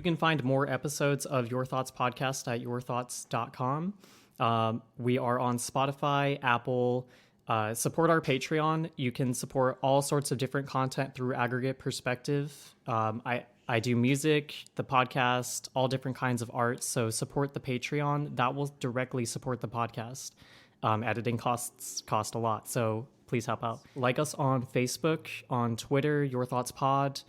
can find more episodes of Your Thoughts Podcast at yourthoughts.com. We are on Spotify, Apple. Support our Patreon. You can support all sorts of different content through Aggregate Perspective. I do music, the podcast, all different kinds of art. So support the Patreon. That will directly support the podcast. Editing cost a lot, so please help out. Like us on Facebook, on Twitter, Your Thoughts Pod.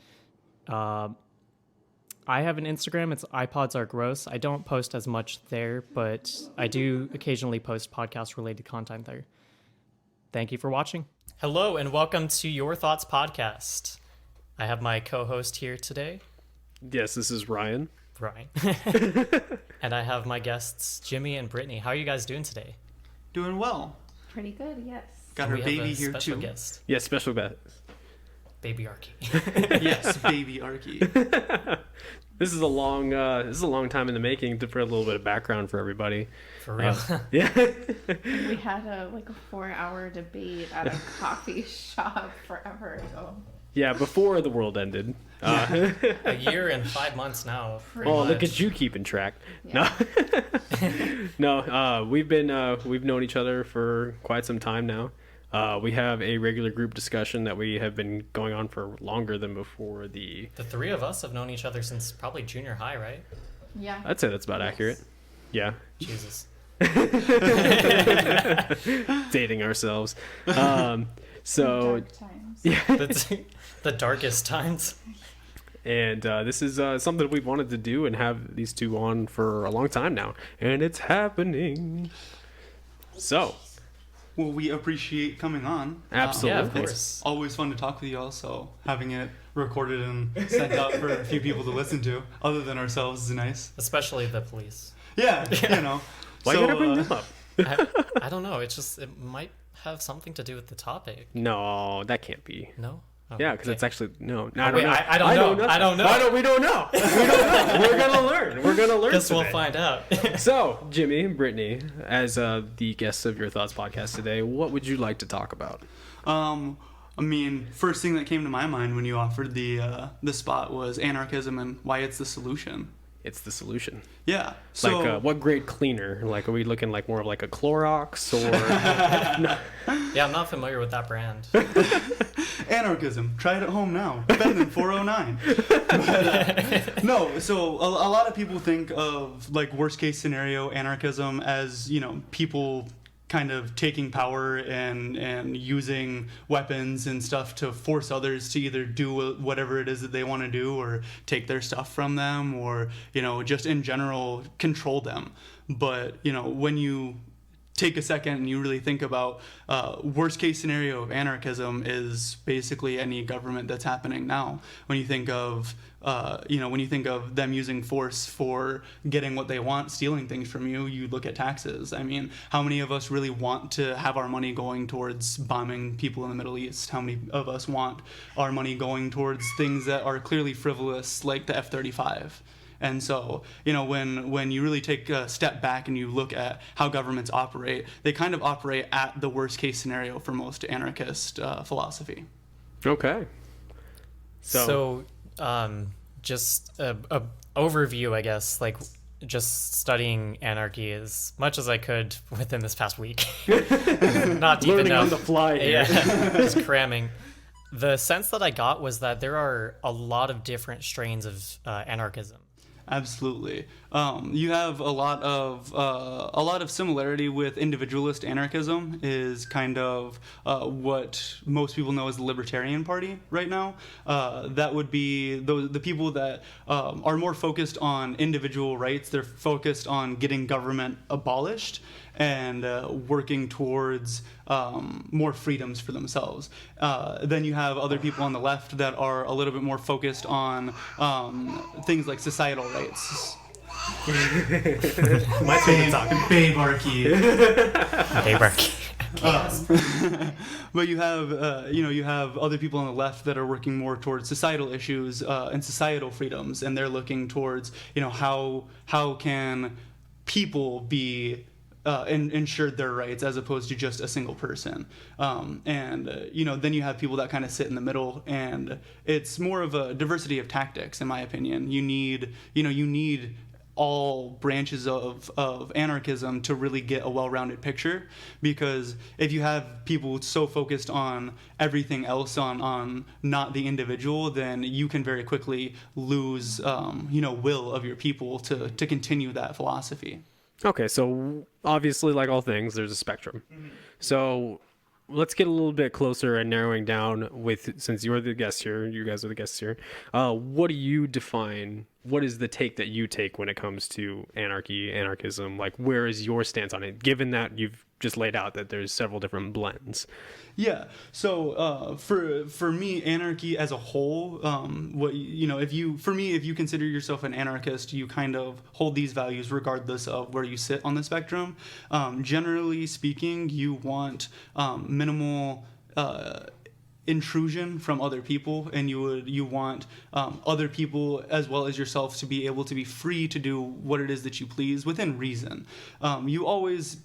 I have an Instagram. It's iPods Are Gross. I don't post as much there, but I do occasionally post podcast-related content there. Thank you for watching. Hello, and welcome to Your Thoughts Podcast. I have my co-host here today. Yes, this is Ryan. And I have my guests, Jimi and Brittney. How are you guys doing today? Doing well. Pretty good, yes. Got our baby here too. Guest. Yes, special guest. Baby Arky. Yes, baby Arky. This is a long time in the making. For a little bit of background for everybody. For real. Yeah. We had a 4-hour debate at a coffee shop forever ago. Yeah, before the world ended. A year and 5 months now. Oh, look at you keeping track. Yeah. No, we've known each other for quite some time now. We have a regular group discussion that we have been going on for longer than before the... The three of us have known each other since probably junior high, right? Yeah. I'd say that's about accurate. Yeah. Jesus. Dating ourselves. So... Dark times. Yeah. The darkest times. And this is something we've wanted to do and have these two on for a long time now. And it's happening. So. Well, we appreciate coming on. Absolutely. Yeah, of course. It's always fun to talk with y'all, so having it recorded and sent out for a few people to listen to, other than ourselves, is nice. Especially the police. Yeah, you know. Why you gotta bring them up? I don't know. It might have something to do with the topic. No, that can't be. No? Oh, Yeah, because okay. it's actually no. I don't know. I don't know. We don't know. We're gonna learn. Guess today. we'll find out. So, Jimi and Brittney, as the guests of Your Thoughts Podcast today, what would you like to talk about? I mean, first thing that came to my mind when you offered the spot was anarchism and why it's the solution. It's the solution. Yeah. So Like, what grade cleaner? Like, are we looking like more of like a Clorox or? No. Yeah, I'm not familiar with that brand. Anarchism. Try it at home now. Better than 409. But, no, so a lot of people think of like worst case scenario anarchism as, people kind of taking power and using weapons and stuff to force others to either do whatever it is that they want to do or take their stuff from them or, just in general control them. But, when you take a second and you really think about worst case scenario of anarchism is basically any government that's happening now. When you think of them using force for getting what they want, stealing things from you, you look at taxes. I mean, how many of us really want to have our money going towards bombing people in the Middle East? How many of us want our money going towards things that are clearly frivolous, like the F-35? And so, when you really take a step back and you look at how governments operate, they kind of operate at the worst case scenario for most anarchist philosophy. Okay. So just a overview, I guess, like just studying anarchy as much as I could within this past week. Not deep Learning enough. on the fly here. Yeah, just cramming. The sense that I got was that there are a lot of different strains of anarchism. Absolutely. You have a lot of similarity with individualist anarchism is kind of what most people know as the Libertarian Party right now. That would be the people that are more focused on individual rights. They're focused on getting government abolished and working towards more freedoms for themselves. Then you have other people on the left that are a little bit more focused on things like societal rights. My favorite topic. Babarchy. But you have, you have other people on the left that are working more towards societal issues and societal freedoms, and they're looking towards, how can people be ensured their rights as opposed to just a single person. Then you have people that kind of sit in the middle, and it's more of a diversity of tactics, in my opinion. You need all branches of anarchism to really get a well-rounded picture, because if you have people so focused on everything else, on not the individual, then you can very quickly lose will of your people to continue that philosophy. Okay, so obviously, like all things, there's a spectrum. So let's get a little bit closer and narrowing down since you're the guest here, you guys are the guests here. What do you define? What is the take that you take when it comes to anarchism? Like, where is your stance on it, given that you've just laid out that there's several different blends? Yeah. So for me, anarchy as a whole, if you consider yourself an anarchist, you kind of hold these values regardless of where you sit on the spectrum. Generally speaking, you want minimal intrusion from other people, and you want other people as well as yourself to be able to be free to do what it is that you please within reason. You always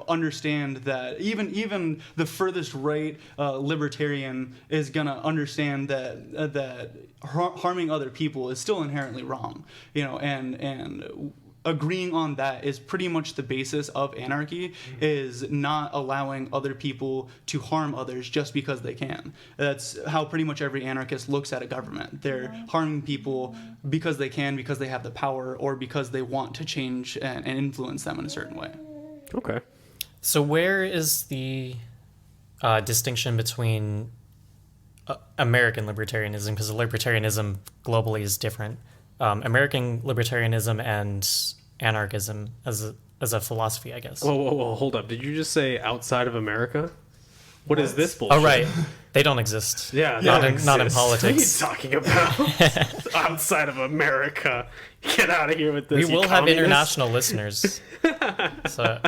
understand that even the furthest right libertarian is gonna understand that harming other people is still inherently wrong, and agreeing on that is pretty much the basis of anarchy, is not allowing other people to harm others just because they can. That's how pretty much every anarchist looks at a government. They're harming people because they can, because they have the power, or because they want to change and influence them in a certain way. Okay. So where is the distinction between American libertarianism, because libertarianism globally is different, American libertarianism and anarchism as a philosophy, I guess. Whoa, hold up. Did you just say outside of America? What is this bullshit? Oh, right. They don't exist. Yeah, not in politics. What are you talking about? Outside of America. Get out of here with this. We will have international listeners. So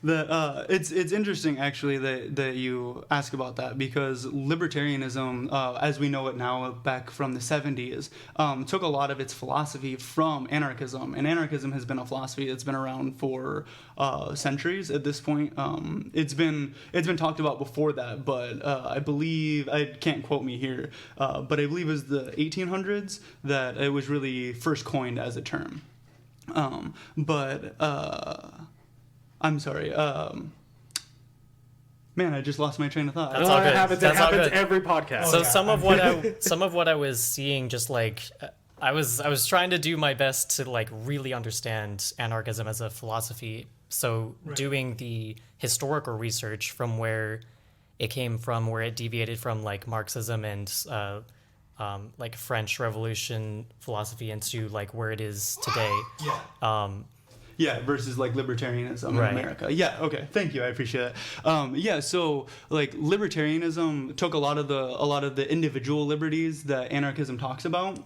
it's interesting actually that you ask about that, because libertarianism, as we know it now, back from the 70s, took a lot of its philosophy from anarchism, and anarchism has been a philosophy that's been around for centuries at this point. It's been talked about before that, but I believe, I can't quote me here, but I believe it was the 1800s that it was really first coined as a term. I'm sorry. Man, I just lost my train of thought. That's all good. It happens every podcast. So some of what I was seeing, just like I was trying to do my best to like really understand anarchism as a philosophy. So doing the historical research from where it came from, where it deviated from like Marxism and like French Revolution philosophy into like where it is today. Versus like libertarianism in America. Yeah, okay, thank you, I appreciate that. So like libertarianism took a lot of the individual liberties that anarchism talks about,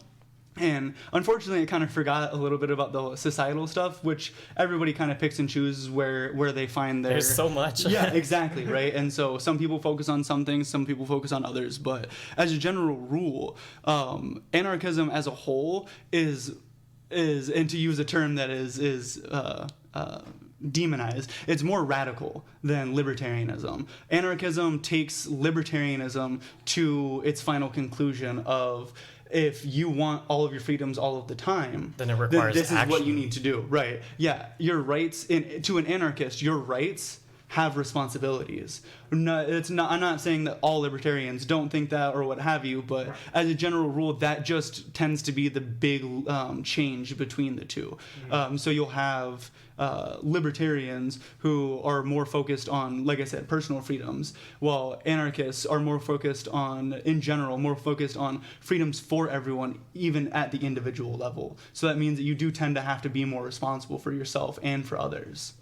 and unfortunately it kind of forgot a little bit about the societal stuff, which everybody kind of picks and chooses where they find their... There's so much. Yeah, exactly, right? And so some people focus on some things, some people focus on others, but as a general rule, anarchism as a whole is, and to use a term that is demonized, it's more radical than libertarianism. Anarchism takes libertarianism to its final conclusion of, if you want all of your freedoms all of the time, then it requires this action. is what you need to do. Right. Yeah. Your rights, to an anarchist, your rights have responsibilities. No, I'm not saying that all libertarians don't think that or what have you, but as a general rule, that just tends to be the big change between the two. So you'll have libertarians who are more focused on, like I said, personal freedoms, while anarchists are more focused on, in general, more focused on freedoms for everyone, even at the individual level. So that means that you do tend to have to be more responsible for yourself and for others.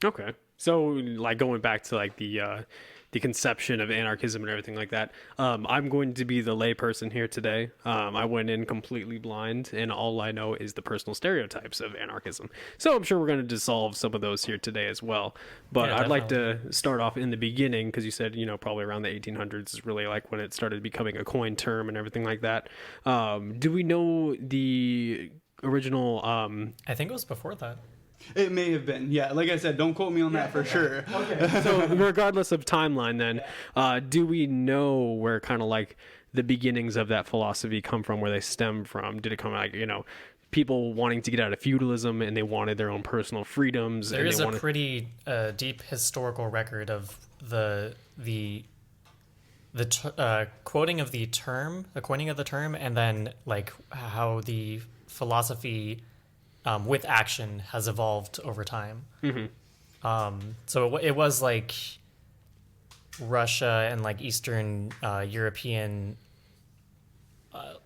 Okay. So, like, going back to like the conception of anarchism and everything like that, I'm going to be the layperson here today. I went in completely blind, and all I know is the personal stereotypes of anarchism. So I'm sure we're going to dissolve some of those here today as well. But Yeah, I'd like to start off in the beginning, because you said, probably around the 1800s is really like when it started becoming a coined term and everything like that. Do we know the original... I think it was before that. It may have been, yeah. Like I said, don't quote me on that for sure. Okay. So regardless of timeline, then, do we know where kind of like the beginnings of that philosophy come from, where they stem from? Did it come like, people wanting to get out of feudalism and they wanted their own personal freedoms? There is a pretty deep historical record of the quoting of the term, the coining of the term, and then like how the philosophy with action has evolved over time. So it was like Russia and like Eastern European,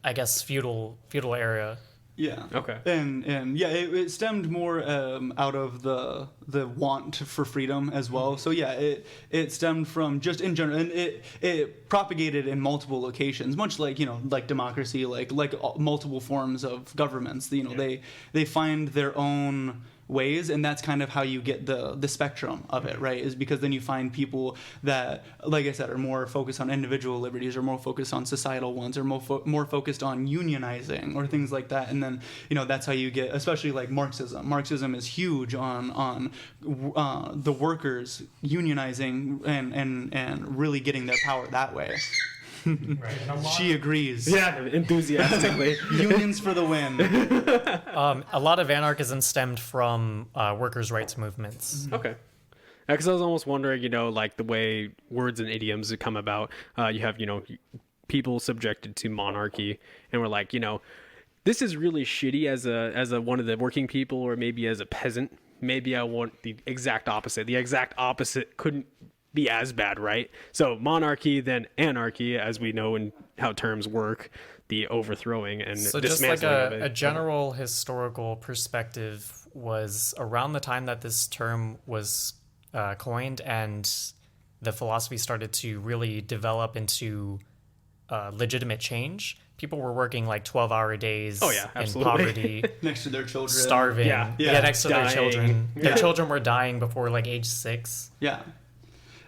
I guess feudal era. Yeah. Okay. And yeah, it stemmed more out of the want for freedom as well. So yeah, it stemmed from just in general, and it propagated in multiple locations, much like like democracy, like multiple forms of governments. They find their own ways, and that's kind of how you get the spectrum of it, right? Is because then you find people that, like I said, are more focused on individual liberties, or more focused on societal ones, or more focused on unionizing or things like that. And then that's how you get, especially like Marxism. Marxism is huge on the workers unionizing and really getting their power that way. Right. She agrees. Yeah, enthusiastically. Unions for the win. A lot of anarchism stemmed from workers' rights movements. Okay. Because I was almost wondering, like the way words and idioms come about. You have, people subjected to monarchy, and we're like, this is really shitty as a one of the working people, or maybe as a peasant. Maybe I want the exact opposite. The exact opposite couldn't be as bad, right? So monarchy, then anarchy, as we know in how terms work, the overthrowing and so just dismantling like of it. a general historical perspective was around the time that this term was coined and the philosophy started to really develop into legitimate change. People were working like 12-hour days in poverty, next to their children, starving. Yeah, next to dying. their children. Yeah. Their children were dying before like age 6. Yeah.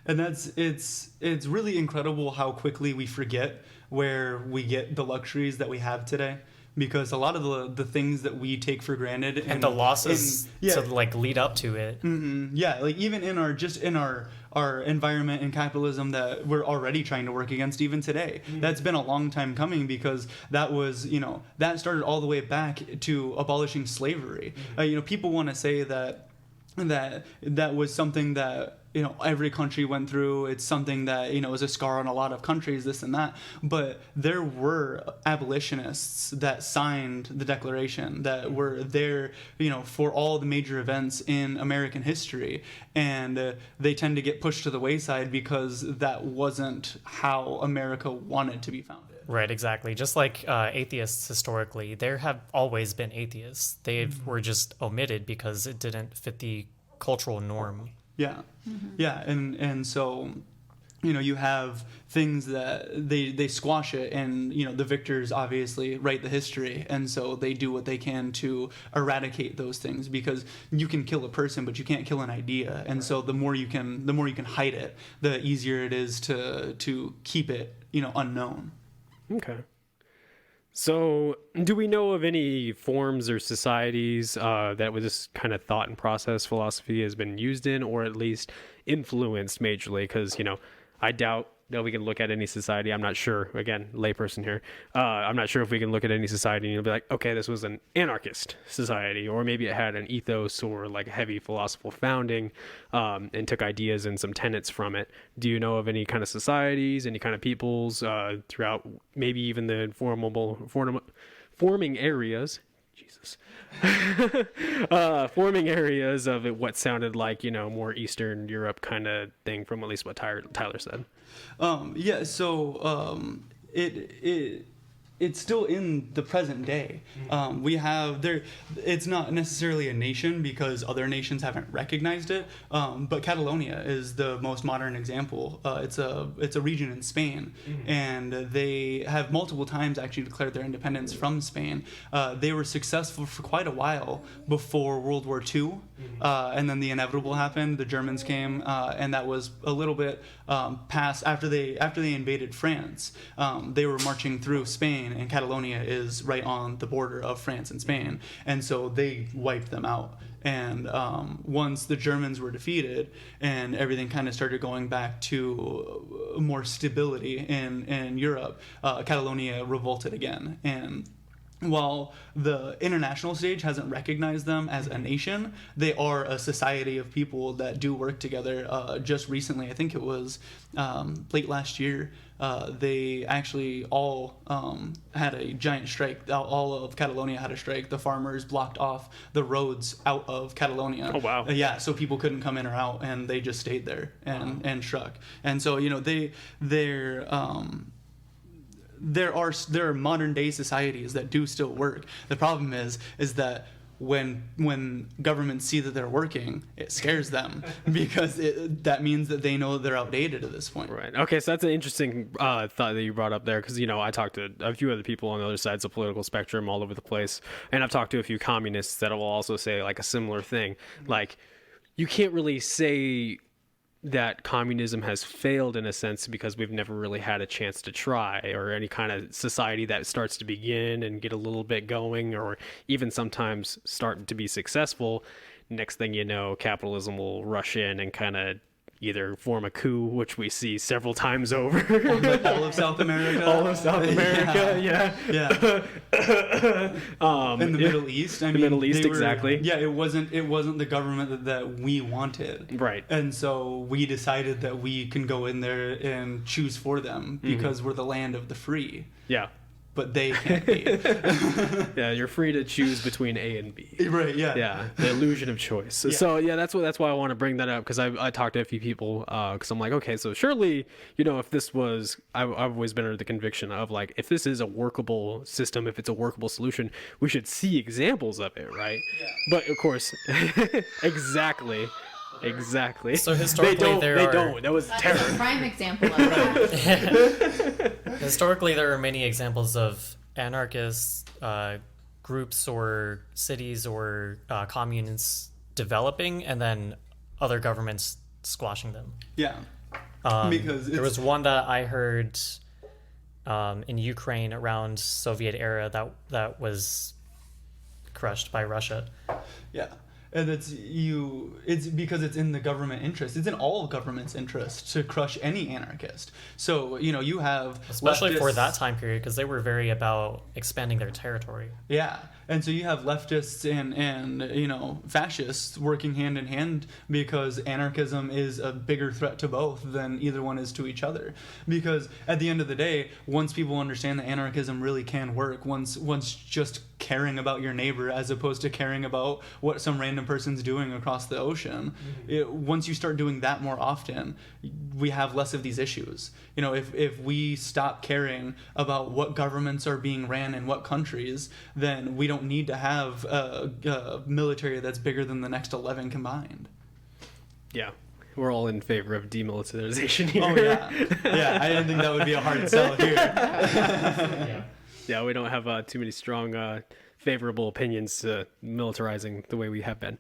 And it's really incredible how quickly we forget where we get the luxuries that we have today, because a lot of the things that we take for granted And the losses to like lead up to it. Like even in our environment and capitalism that we're already trying to work against even today. That's been a long time coming, because that was, that started all the way back to abolishing slavery. People want to say that was something that every country went through. It's something that is a scar on a lot of countries, this and that. But there were abolitionists that signed the Declaration, that were there for all the major events in American history, and they tend to get pushed to the wayside because that wasn't how America wanted to be founded. Right, exactly. Just like atheists historically, there have always been atheists. They were just omitted because it didn't fit the cultural norm. Yeah. Yeah. And so, you have things that they squash it, and, the victors obviously write the history. And so they do what they can to eradicate those things, because you can kill a person, but you can't kill an idea. And so the more you can hide it, the easier it is to keep it, unknown. Okay. So, do we know of any forms or societies that with this kind of thought and process philosophy has been used in, or at least influenced majorly? Because, I doubt that we can look at any society. I'm not sure. Again, layperson here. I'm not sure if we can look at any society and you'll be like, okay, this was an anarchist society, or maybe it had an ethos or like a heavy philosophical founding, and took ideas and some tenets from it. Do you know of any kind of societies, any kind of peoples throughout maybe even the forming areas? Jesus. Forming areas of it, what sounded like, more Eastern Europe kind of thing, from at least what Tyler said. It's still in the present day. We have there. It's not necessarily a nation because other nations haven't recognized it. But Catalonia is the most modern example. It's a region in Spain, and they have multiple times actually declared their independence from Spain. They were successful for quite a while before World War II, and then the inevitable happened. The Germans came, and that was a little bit past after they invaded France. They were marching through Spain. And Catalonia is right on the border of France and Spain, and so they wiped them out. And once the Germans were defeated and everything kind of started going back to more stability in Europe, Catalonia revolted again. And while the international stage hasn't recognized them as a nation, they are a society of people that do work together. Just recently, I think it was late last year, they actually all had a giant strike. All of Catalonia had a strike. The farmers blocked off the roads out of Catalonia. Oh, wow. Yeah, so people couldn't come in or out, and they just stayed there and struck. And so, there are modern day societies that do still work. The problem is that when governments see that they're working, it scares them because that means that they know they're outdated at this point. Right. Okay, so that's an interesting thought that you brought up there, because I talked to a few other people on the other sides of the political spectrum all over the place, and I've talked to a few communists that will also say like a similar thing. Like, you can't really say that communism has failed in a sense because we've never really had a chance to try, or any kind of society that starts to begin and get a little bit going, or even sometimes start to be successful. Next thing you know, capitalism will rush in and kind of either form a coup, which we see several times over. All of South America. All of South America, yeah. In the Middle East. The Middle East, exactly. Yeah, it wasn't the government that we wanted. Right. And so we decided that we can go in there and choose for them because we're the land of the free. Yeah. But they can't be. Yeah, you're free to choose between A and B. Right, yeah. Yeah, the illusion of choice. Yeah. So yeah, that's why I want to bring that up, because I talked to a few people, because I'm like, okay, so surely, if this was, I've always been under the conviction of like, if this is a workable system, if it's a workable solution, we should see examples of it, right? Yeah. But of course, exactly. So historically, they don't. That was terrible. That's a prime example of that. Historically, there are many examples of anarchist groups or cities or communes developing, and then other governments squashing them. Yeah. Because there was one that I heard in Ukraine around Soviet era that was crushed by Russia. Yeah. And it's because it's in the government interest. It's in all government's interest to crush any anarchist. So, you have... Especially for leftists- that time period, because they were very about expanding their territory. Yeah. And so you have leftists and fascists working hand in hand, because anarchism is a bigger threat to both than either one is to each other. Because at the end of the day, once people understand that anarchism really can work, once just caring about your neighbor as opposed to caring about what some random person's doing across the ocean, once you start doing that more often, we have less of these issues. If we stop caring about what governments are being ran in what countries, then we don't need to have a military that's bigger than the next 11 combined. Yeah. We're all in favor of demilitarization here. Oh, yeah. Yeah, I didn't think that would be a hard sell here. Yeah, we don't have too many strong, favorable opinions to militarizing the way we have been.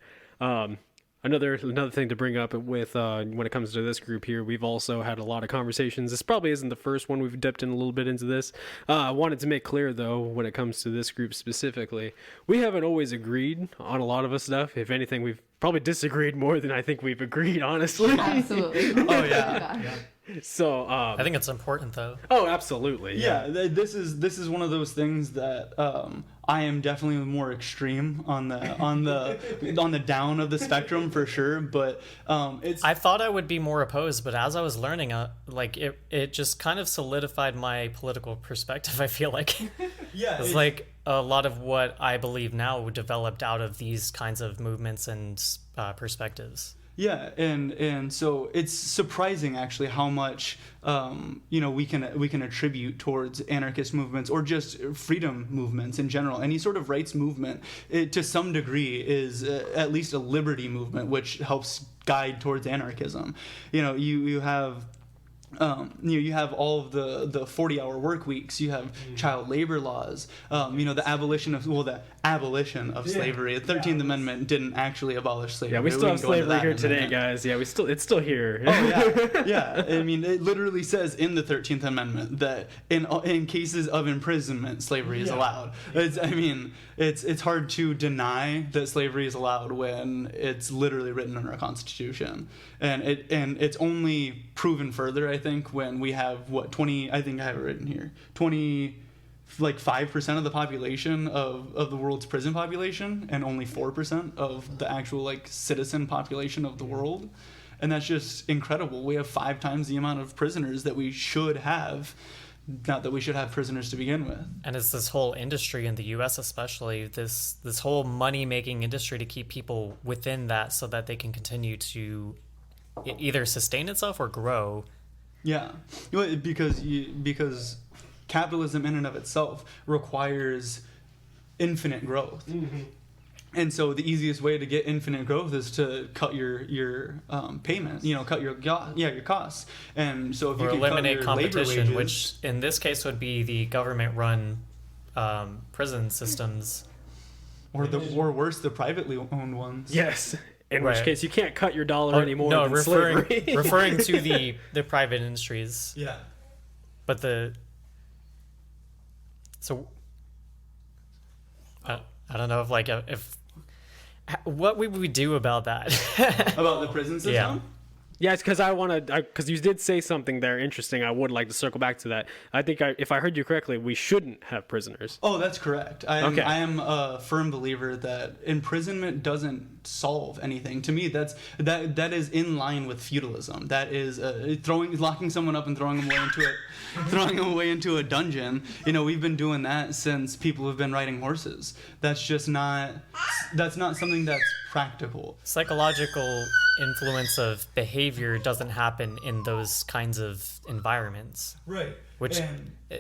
Another thing to bring up with when it comes to this group here, we've also had a lot of conversations. This probably isn't the first one we've dipped in a little bit into this. I wanted to make clear, though, when it comes to this group specifically, we haven't always agreed on a lot of stuff. If anything, we've probably disagreed more than I think we've agreed, honestly. Absolutely. Oh, yeah. So I think it's important, though. Oh, absolutely. Yeah, this is one of those things that I am definitely more extreme on the down of the spectrum for sure. But it's I thought I would be more opposed, but as I was learning, it just kind of solidified my political perspective. I feel like it's like a lot of what I believe now developed out of these kinds of movements and perspectives. Yeah, and so it's surprising actually how much we can attribute towards anarchist movements or just freedom movements in general. Any sort of rights movement, to some degree, is at least a liberty movement, which helps guide towards anarchism. You have you have all of the 40-hour work weeks. You have child labor laws. The abolition of slavery. The 13th Amendment didn't actually abolish slavery. Yeah, we still have can go into slavery that here in a today, minute. guys. Yeah, it's still here. Oh yeah, yeah. I mean, it literally says in the 13th Amendment that in cases of imprisonment, slavery is allowed. It's hard to deny that slavery is allowed when it's literally written in our Constitution, and it's only proven further, I think, when we have 20. I think I have it written here. 5% of the population of the world's prison population, and only 4% of the actual citizen population of the world. And that's just incredible. We have 5 times the amount of prisoners that we should have. Not that we should have prisoners to begin with. And it's this whole industry in the U.S. especially, this whole money-making industry to keep people within that so that they can continue to either sustain itself or grow. Yeah, because capitalism in and of itself requires infinite growth. Mm-hmm. And so the easiest way to get infinite growth is to cut your payments, cut your costs. And so if you can eliminate cut your competition, labor wages, which in this case would be the government-run prison systems, or worse, the privately owned ones. Yes. In which Right. case, you can't cut your dollar anymore No, than referring slavery. referring to the private industries. Yeah. But I don't know if what would we do about that? About the prison system? Yeah. Yes, because because you did say something there interesting. I would like to circle back to that. I think if I heard you correctly, we shouldn't have prisoners. Oh, that's correct. I am a firm believer that imprisonment doesn't solve anything. To me, that is in line with feudalism. That is locking someone up and throwing them away into a dungeon. We've been doing that since people have been riding horses. That's not something that's practical. Psychological influence of behavior doesn't happen in those kinds of environments, Right. which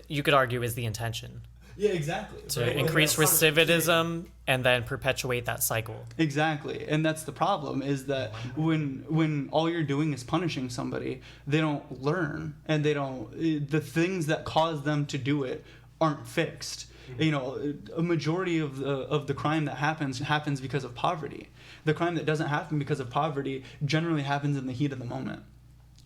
you could argue is the intention, Yeah, exactly. to increase recidivism and then perpetuate that cycle. Exactly. And that's the problem, is that when all you're doing is punishing somebody, they don't learn, and the things that cause them to do it aren't fixed. A majority of the crime that happens because of poverty. The crime that doesn't happen because of poverty generally happens in the heat of the moment.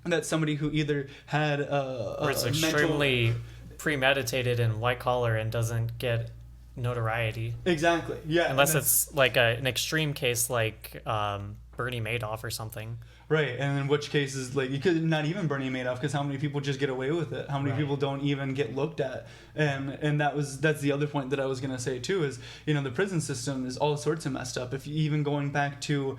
And that's somebody who either had Or it's extremely premeditated and white collar and doesn't get notoriety. Exactly. Yeah. Unless it's like an extreme case like Bernie Madoff or something. Right, and in which cases, you could not even Bernie Madoff, because how many people just get away with it? How many people don't even get looked at? And that's the other point that I was gonna say too, is the prison system is all sorts of messed up. If you even going back to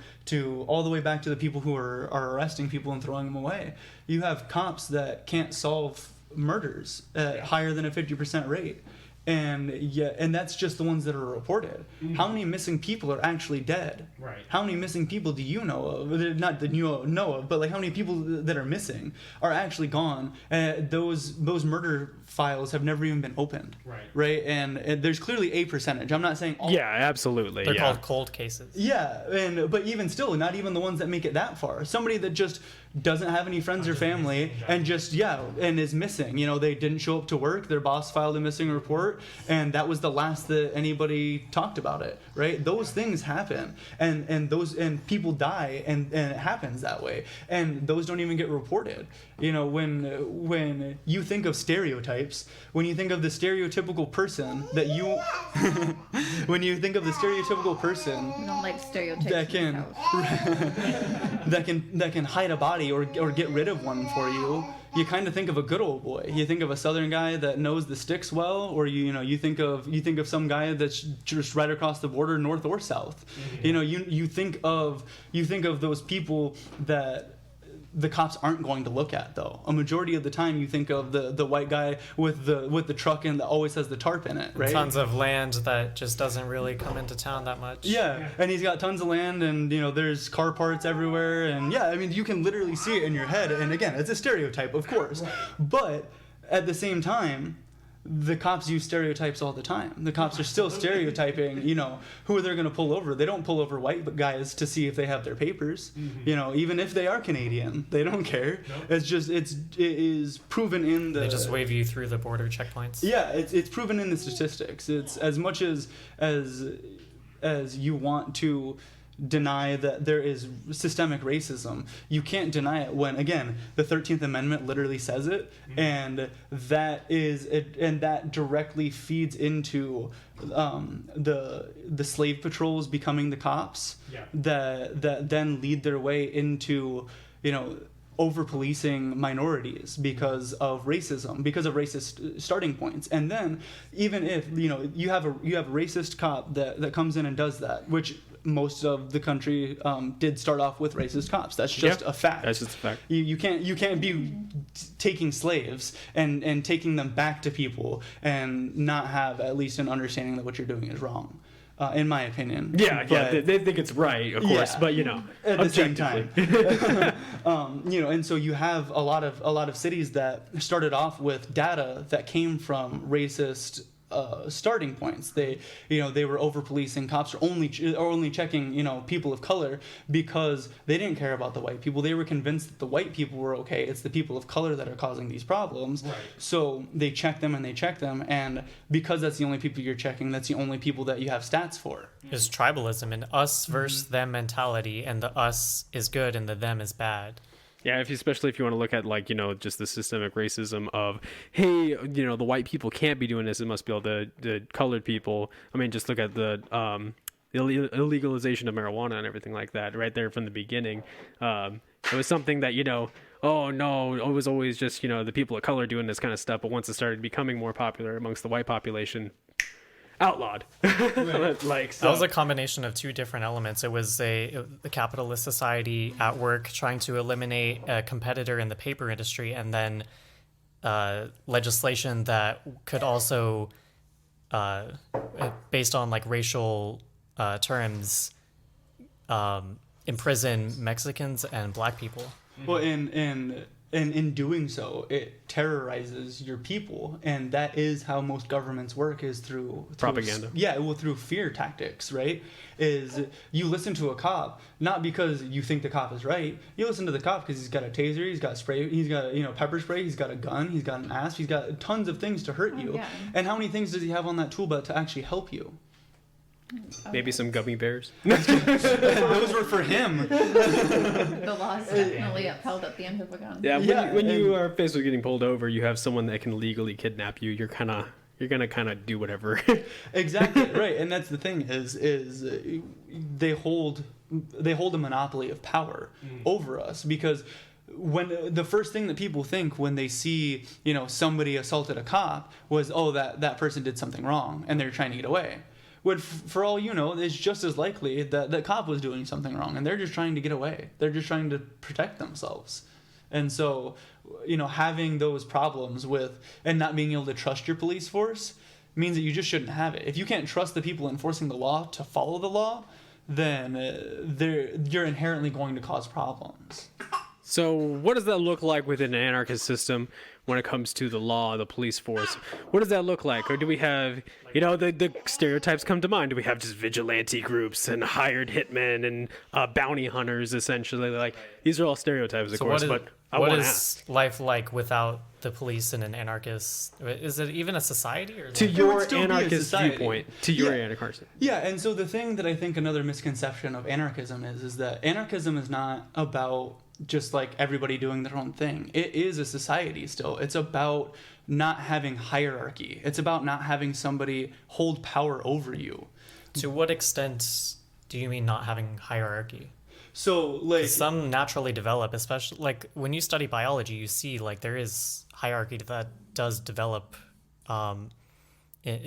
all the way back to the people who are arresting people and throwing them away, you have cops that can't solve murders at higher than a 50% rate. And that's just the ones that are reported. Mm-hmm. How many missing people are actually dead? Right. How many missing people do you know of? Not that you know of, but how many people that are missing are actually gone? Those murder files have never even been opened. Right. Right. And there's clearly a percentage. I'm not saying all. Yeah, absolutely. They're called cold cases. Yeah, but even still, not even the ones that make it that far. Somebody that just doesn't have any friends or family and and is missing. They didn't show up to work. Their boss filed a missing report, and that was the last that anybody talked about it. Right? Those things happen, and people die, and it happens that way. And those don't even get reported. When you think of stereotypes, when you think of the stereotypical person that you, when you think of the stereotypical person, We don't like stereotypes. that in this house. that can hide a body or get rid of one for you, you kind of think of a good old boy. You think of a Southern guy that knows the sticks well, or you think of some guy that's just right across the border, north or south. Mm-hmm. You think of those people that the cops aren't going to look at, though. A majority of the time, you think of the white guy with the truck and that always has the tarp in it, right? Tons of land that just doesn't really come into town that much. Yeah, and he's got tons of land, and there's car parts everywhere, and you can literally see it in your head. And again, it's a stereotype, of course, but at the same time, the cops use stereotypes all the time. The cops are still stereotyping, you know, who they're going to pull over. They don't pull over white guys to see if they have their papers. You know, even if they are Canadian, they don't care. It's just, it is proven in the... They just wave you through the border checkpoints. Yeah, it's proven in the statistics. It's as much as you want to deny that there is systemic racism, you can't deny it when, again, the 13th Amendment literally says it, and that directly feeds into the slave patrols becoming the cops, that then lead their way into, you know, over policing minorities because of racism, because of racist starting points. And then even if, you know, you have a racist cop that comes in and does that, which most of the country did start off with racist cops. That's just a fact. That's just a fact. You can't be taking slaves and taking them back to people and not have at least an understanding that what you're doing is wrong. In my opinion. They think it's right, of course, but you know, at the same time, you know, and so you have a lot of cities that started off with data that came from racist starting points. They were over policing. Cops are only checking, you know, people of color because they didn't care about the white people. They were convinced that the white people were okay. It's the people of color that are causing these problems. Right. So they check them, and because that's the only people you're checking, that's the only people that you have stats for. Is tribalism, an us versus them mentality, and the us is good and the them is bad. Yeah, especially if you want to look at, like, you know, just the systemic racism of, hey, you know, the white people can't be doing this. It must be all the colored people. I mean, just look at the illegalization of marijuana and everything like that right there from the beginning. It was something that, you know, oh, no, it was always just, you know, the people of color doing this kind of stuff. But once it started becoming more popular amongst the white population, outlawed. Like, so. That was a combination of two different elements. It was the capitalist society at work trying to eliminate a competitor in the paper industry, and then legislation that could also, based on like racial terms, imprison Mexicans and black people. Well, and in doing so, it terrorizes your people, and that is how most governments work, is through propaganda. Through fear tactics, right? Is you listen to a cop not because you think the cop is right. You listen to the cop because he's got a taser, he's got spray, he's got, you know, pepper spray, he's got a gun, he's got an asp, he's got tons of things to hurt you. Yeah. And how many things does he have on that tool belt to actually help you? Maybe some gummy bears. Those were for him. The law is definitely upheld at the end of a gun. Yeah, when you are faced with getting pulled over, you have someone that can legally kidnap you. You're gonna kind of do whatever. Exactly, right. And that's the thing is they hold a monopoly of power over us, because when the first thing that people think when they see, you know, somebody assaulted a cop was, oh, that person did something wrong and they're trying to get away. When, for all you know, it's just as likely that the cop was doing something wrong and they're just trying to get away. They're just trying to protect themselves. And so, you know, having those problems with and not being able to trust your police force means that you just shouldn't have it. If you can't trust the people enforcing the law to follow the law, then you're inherently going to cause problems. So what does that look like within an anarchist system when it comes to the law, the police force? What does that look like? Or do we have, you know, the stereotypes come to mind? Do we have just vigilante groups and hired hitmen and bounty hunters, essentially? Like, these are all stereotypes, of course, but I want to ask. What is life like without the police and an anarchist? Is it even a society? Or to your anarchist viewpoint, to your anarchist. Yeah, and so the thing that I think another misconception of anarchism is that anarchism is not about just like everybody doing their own thing. It is a society still. It's about not having hierarchy. It's about not having somebody hold power over you. To what extent do you mean not having hierarchy? So, like, some naturally develop, especially like when you study biology, you see like there is hierarchy that does develop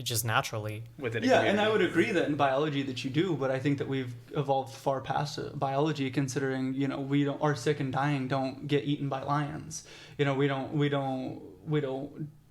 just naturally within a community. And I would agree that in biology that you do, but I think that we've evolved far past biology, considering, you know, we don't, our sick and dying don't get eaten by lions. You know, we don't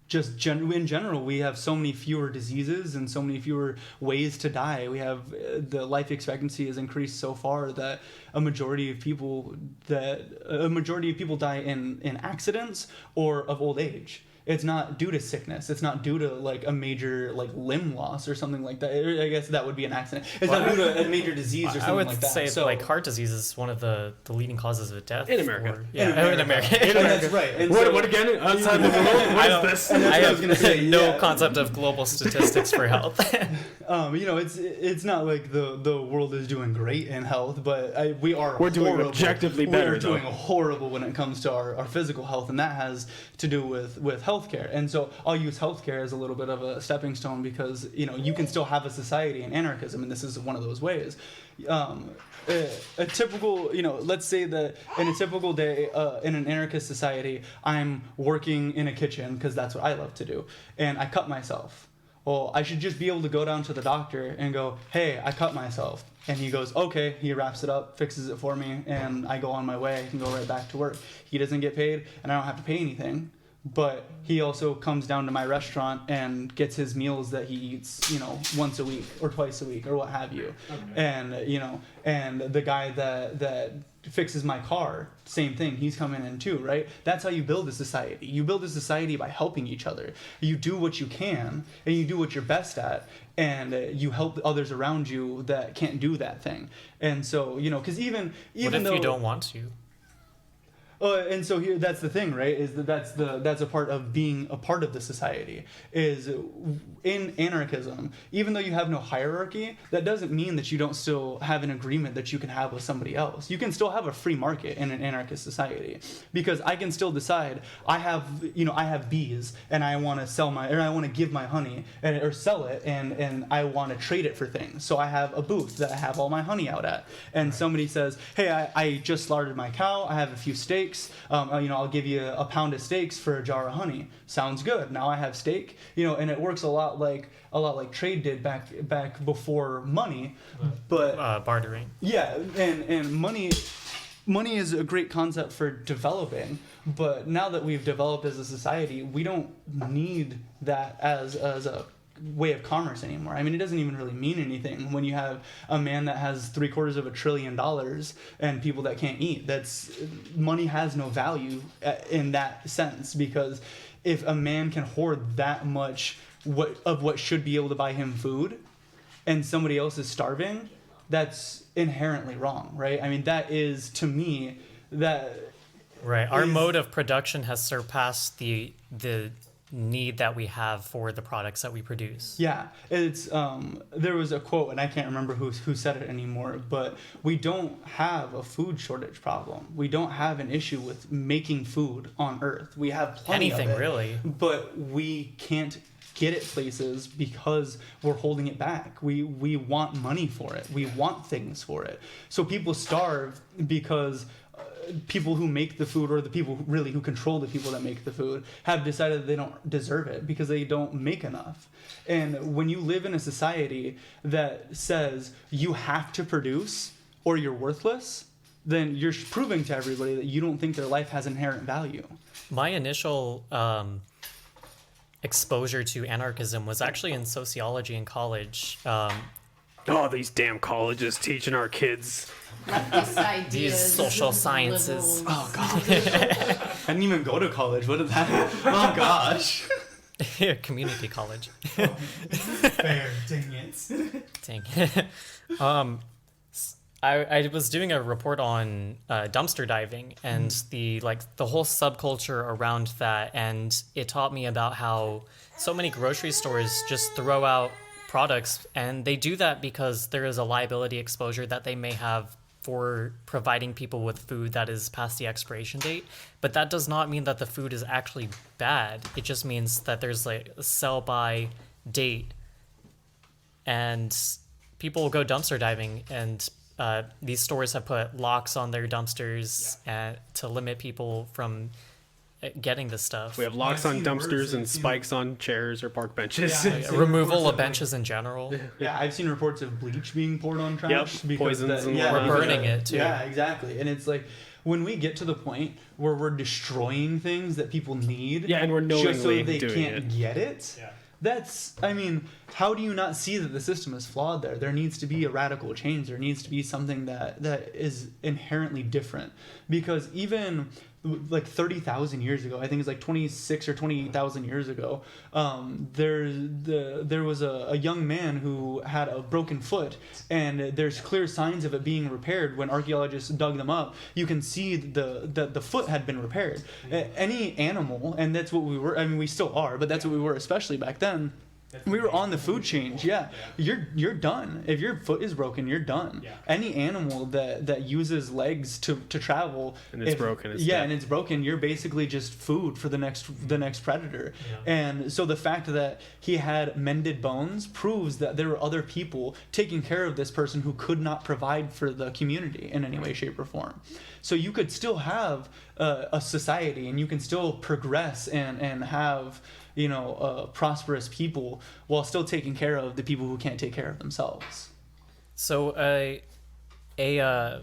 just in general, we have so many fewer diseases and so many fewer ways to die. We have the life expectancy has increased so far that a majority of people die in accidents or of old age. it's not due to sickness. It's not due to like a major like limb loss or something like that. I guess that would be an accident. It's not due to a major disease or something I would like that. say So, like heart disease is one of the leading causes of death In America. in America. and that's right. And so- What again? Outside the world? What is this? and that's I what I was gonna have say. no yeah. concept of global statistics for health. It's not like the world is doing great in health, but we're doing horrible. objectively better, We're doing though. horrible when it comes to our physical health, and that has to do with healthcare. And so I'll use healthcare as a little bit of a stepping stone because you can still have a society in anarchism, and this is one of those ways. A typical, let's say that in a typical day in an anarchist society, I'm working in a kitchen because that's what I love to do, and I cut myself. Well, I should just be able to go down to the doctor and go, hey, I cut myself. And he goes, okay, he wraps it up, fixes it for me, and I go on my way. I can go right back to work. He doesn't get paid, and I don't have to pay anything. But he also comes down to my restaurant and gets his meals that he eats, once a week or twice a week or what have you. Okay. And the guy that fixes my car, same thing. He's coming in too, right? That's how you build a society. You build a society by helping each other. You do what you can and you do what you're best at, and you help others around you that can't do that thing. And so, because even What if though you don't want to? and so here, that's the thing, right? Is that's a part of being a part of the society. Is in anarchism, even though you have no hierarchy, that doesn't mean that you don't still have an agreement that you can have with somebody else. You can still have a free market in an anarchist society, because I can still decide I have bees and I want to give my honey or sell it and I want to trade it for things. So I have a booth that I have all my honey out at, and somebody says, hey, I just slaughtered my cow. I have a few steaks. I'll give you a pound of steaks for a jar of honey. Sounds good. Now I have steak. And it works a lot like trade did back before money, but Bartering. yeah, and money is a great concept for developing, but now that we've developed as a society, we don't need that as a way of commerce anymore. I mean, it doesn't even really mean anything when you have a man that has $750 billion and people that can't eat. Money has no value in that sense, because if a man can hoard that much what should be able to buy him food and somebody else is starving, that's inherently wrong, right? I mean, that is, to me, that Right. Our mode of production has surpassed the need that we have for the products that we produce. Yeah, it's there was a quote, and I can't remember who said it anymore, but we don't have a food shortage problem. We don't have an issue with making food on Earth. We have plenty Anything, of it, really. but we can't get it places because we're holding it back. We want money for it. We want things for it. So people starve because people who make the food, or the people who control the people that make the food, have decided that they don't deserve it because they don't make enough. And when you live in a society that says you have to produce or you're worthless, then you're proving to everybody that you don't think their life has inherent value. My initial exposure to anarchism was actually in sociology in college. Oh, these damn colleges teaching our kids. Leftist ideas. These social sciences. liberals. Oh god. I didn't even go to college. What did that? Oh gosh. Community college. Fair. Dang it. Dang. I was doing a report on dumpster diving and the whole subculture around that, and it taught me about how so many grocery stores just throw out products, and they do that because there is a liability exposure that they may have for providing people with food that is past the expiration date. But that does not mean that the food is actually bad. It just means that there's like a sell by date, and people will go dumpster diving, and these stores have put locks on their dumpsters to limit people from getting the stuff. We have locks on dumpsters and spikes on chairs or park benches. Yeah, Removal of benches in general. Yeah, I've seen reports of bleach being poured on trash. Yep, poisons and Or burning it too. Yeah, exactly. And it's like, when we get to the point where we're destroying things that people need, Yeah, and we're just so knowingly they doing can't it. get it. Yeah. That's, I mean, how do you not see that the system is flawed there? There needs to be a radical change. There needs to be something that is inherently different. Because even like 30,000 years ago. I think it's like 26 or 28,000 years ago. There was a young man who had a broken foot, and there's clear signs of it being repaired. When archaeologists dug them up, you can see the foot had been repaired. Any animal, and that's what we were. I mean, we still are, but that's what we were, especially back then. We were on the food chain. Yeah. You're done. If your foot is broken, you're done. Yeah. Any animal that uses legs to travel, and it's broken, it's yeah, dead. and it's broken, you're basically just food for the next predator. Yeah. And so the fact that he had mended bones proves that there were other people taking care of this person who could not provide for the community in any way, shape, or form. So you could still have a society, and you can still progress and have prosperous people while still taking care of the people who can't take care of themselves. So a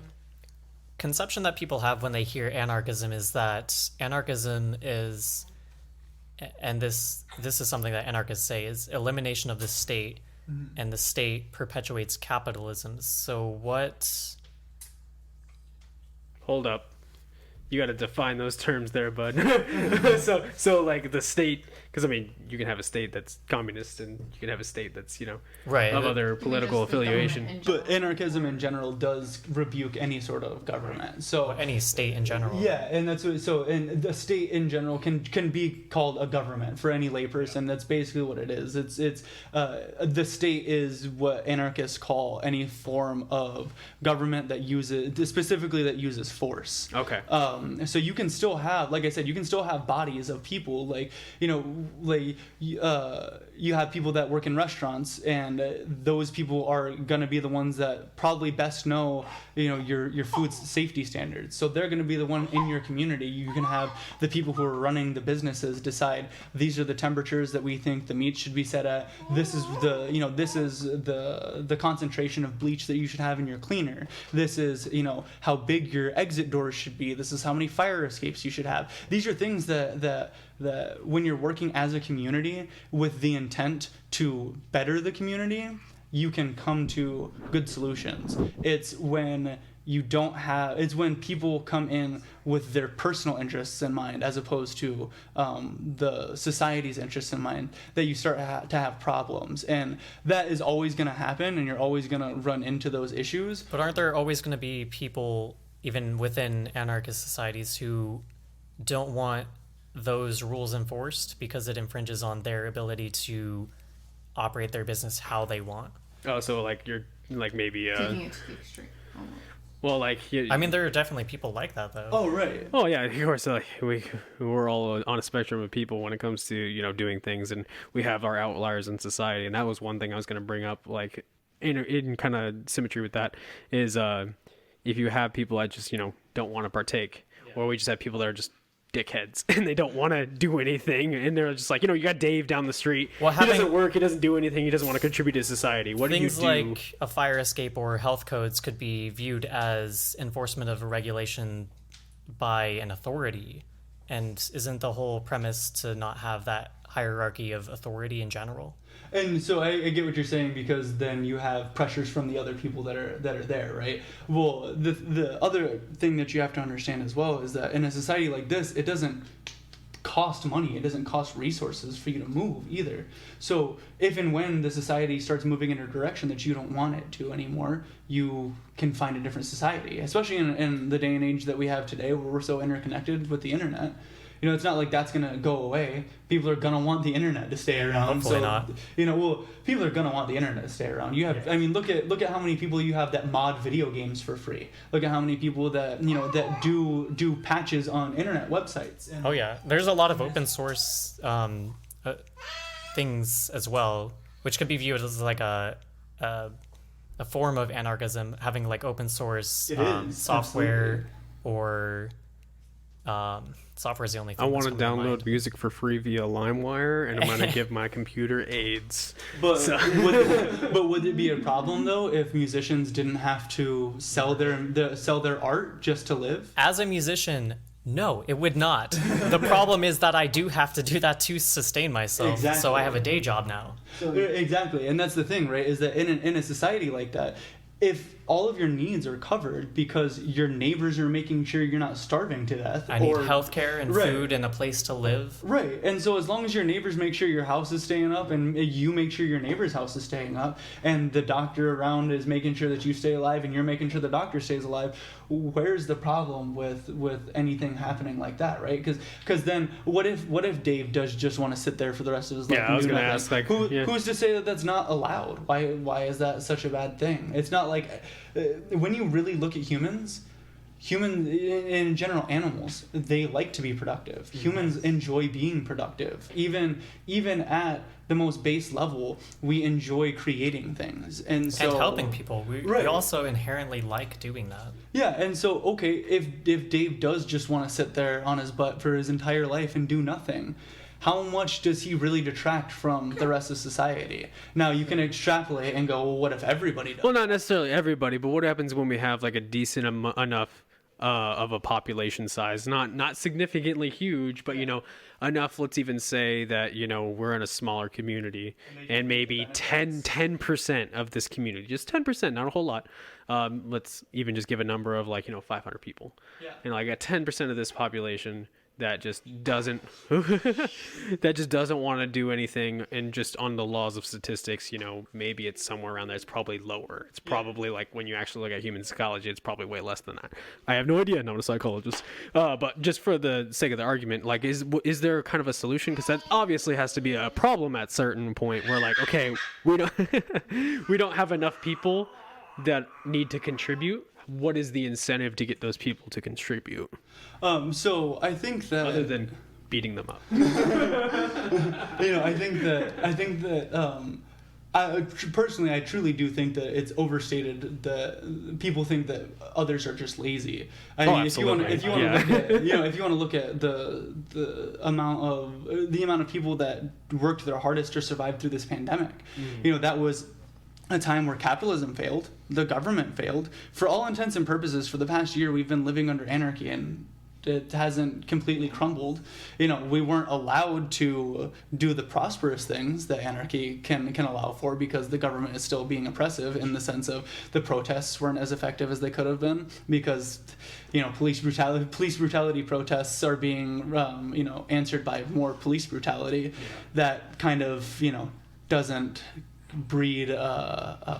conception that people have when they hear anarchism is that anarchism is, and this is something that anarchists say, is elimination of the state, and the state perpetuates capitalism. So what? Hold up. You got to define those terms there, bud. so like the state, because I mean, you can have a state that's communist, and you can have a state that's Right. of other political Just the government affiliation. in general. But anarchism in general does rebuke any sort of government. So Any state in general. yeah, and that's what, so, and the state in general can be called a government for any layperson. That's basically what it is. It's the state is what anarchists call any form of government that uses force. Okay. So you can still have, like I said, you can still have bodies of people, you have people that work in restaurants, and those people are gonna be the ones that probably best know, your food safety standards. So they're gonna be the one in your community. You can have the people who are running the businesses decide these are the temperatures that we think the meat should be set at. This is the concentration of bleach that you should have in your cleaner. This is how big your exit doors should be. This is how many fire escapes you should have. These are things that when you're working as a community with the intent to better the community, you can come to good solutions. It's when people come in with their personal interests in mind, as opposed to the society's interests in mind, that you start to have problems. And that is always going to happen, and you're always going to run into those issues. But aren't there always going to be people, even within anarchist societies, who don't want those rules enforced because it infringes on their ability to operate their business how they want? Oh, so like you're like maybe Taking it to the extreme. almost. well, like I mean, there are definitely people like that, though. Oh, right. oh yeah, of course. We're all on a spectrum of people when it comes to doing things, and we have our outliers in society. And that was one thing I was going to bring up, like in kind of symmetry with that, is if you have people that just don't want to partake, or we just have people that are just dickheads and they don't want to do anything, and they're just like, you got Dave down the street. Well, he doesn't work, he doesn't do anything, he doesn't want to contribute to society. What do you Things do? like a fire escape or health codes could be viewed as enforcement of a regulation by an authority. And isn't the whole premise to not have that hierarchy of authority in general? And so I get what you're saying, because then you have pressures from the other people that are there, right? Well, the other thing that you have to understand as well is that in a society like this, it doesn't cost money, it doesn't cost resources for you to move either. So if and when the society starts moving in a direction that you don't want it to anymore, you can find a different society, especially in the day and age that we have today, where we're so interconnected with the internet. It's not like that's going to go away. People are going to want the internet to stay around. Hopefully not. People are going to want the internet to stay around. You have, I mean, look at how many people you have that mod video games for free. Look at how many people that, that do patches on internet websites. And Oh yeah, there's a lot of open source things as well, which could be viewed as like a form of anarchism, having like open source It is, software, or software is the only thing. I want to that's coming to download mind. music for free via LimeWire, and I'm going to give my computer AIDS. But would it be a problem though if musicians didn't have to sell their art just to live? As a musician, no, it would not. The problem is that I do have to do that to sustain myself. Exactly. So I have a day job now. Exactly, and that's the thing, right? Is that in a society like that, if all of your needs are covered because your neighbors are making sure you're not starving to death. I need healthcare and Right. food and a place to live. Right. And so as long as your neighbors make sure your house is staying up and you make sure your neighbor's house is staying up and the doctor around is making sure that you stay alive and you're making sure the doctor stays alive, where's the problem with anything happening like that, right? Because then what if Dave does just want to sit there for the rest of his life? Yeah, and I was do gonna nothing? ask, like, Who's to say that that's not allowed? Why is that such a bad thing? It's not like when you really look at humans in general, animals, they like to be productive. Humans enjoy being productive. Even at the most base level, we enjoy creating things and helping people. We also inherently like doing that. Yeah, and so okay, if Dave does just want to sit there on his butt for his entire life and do nothing, how much does he really detract from the rest of society? Now, you can extrapolate and go, well, what if everybody does? Well, not necessarily everybody, but what happens when we have like a decent enough of a population size, not significantly huge, but enough. Let's even say that we're in a smaller community, and maybe 10% of this community, just 10%, not a whole lot. Let's even just give a number of 500 people, and like a 10% of this population that just doesn't want to do anything, and just on the laws of statistics, maybe it's somewhere around there. It's probably lower. It's probably like when you actually look at human psychology, it's probably way less than that. I have no idea. I'm not a psychologist, but just for the sake of the argument, like is there kind of a solution? Because that obviously has to be a problem at certain point where okay, we don't have enough people that need to contribute. What is the incentive to get those people to contribute? So I think that other than beating them up, I think that personally, I truly do think that it's overstated that people think that others are just lazy. I mean, absolutely. if you want to look at, if you want to look at the amount of people that worked their hardest to survive through this pandemic, that was a time where capitalism failed, the government failed. For all intents and purposes, for the past year, we've been living under anarchy, and it hasn't completely crumbled. We weren't allowed to do the prosperous things that anarchy can allow for because the government is still being oppressive, in the sense of the protests weren't as effective as they could have been because, police brutality protests are being, answered by more police brutality. That kind of, doesn't breed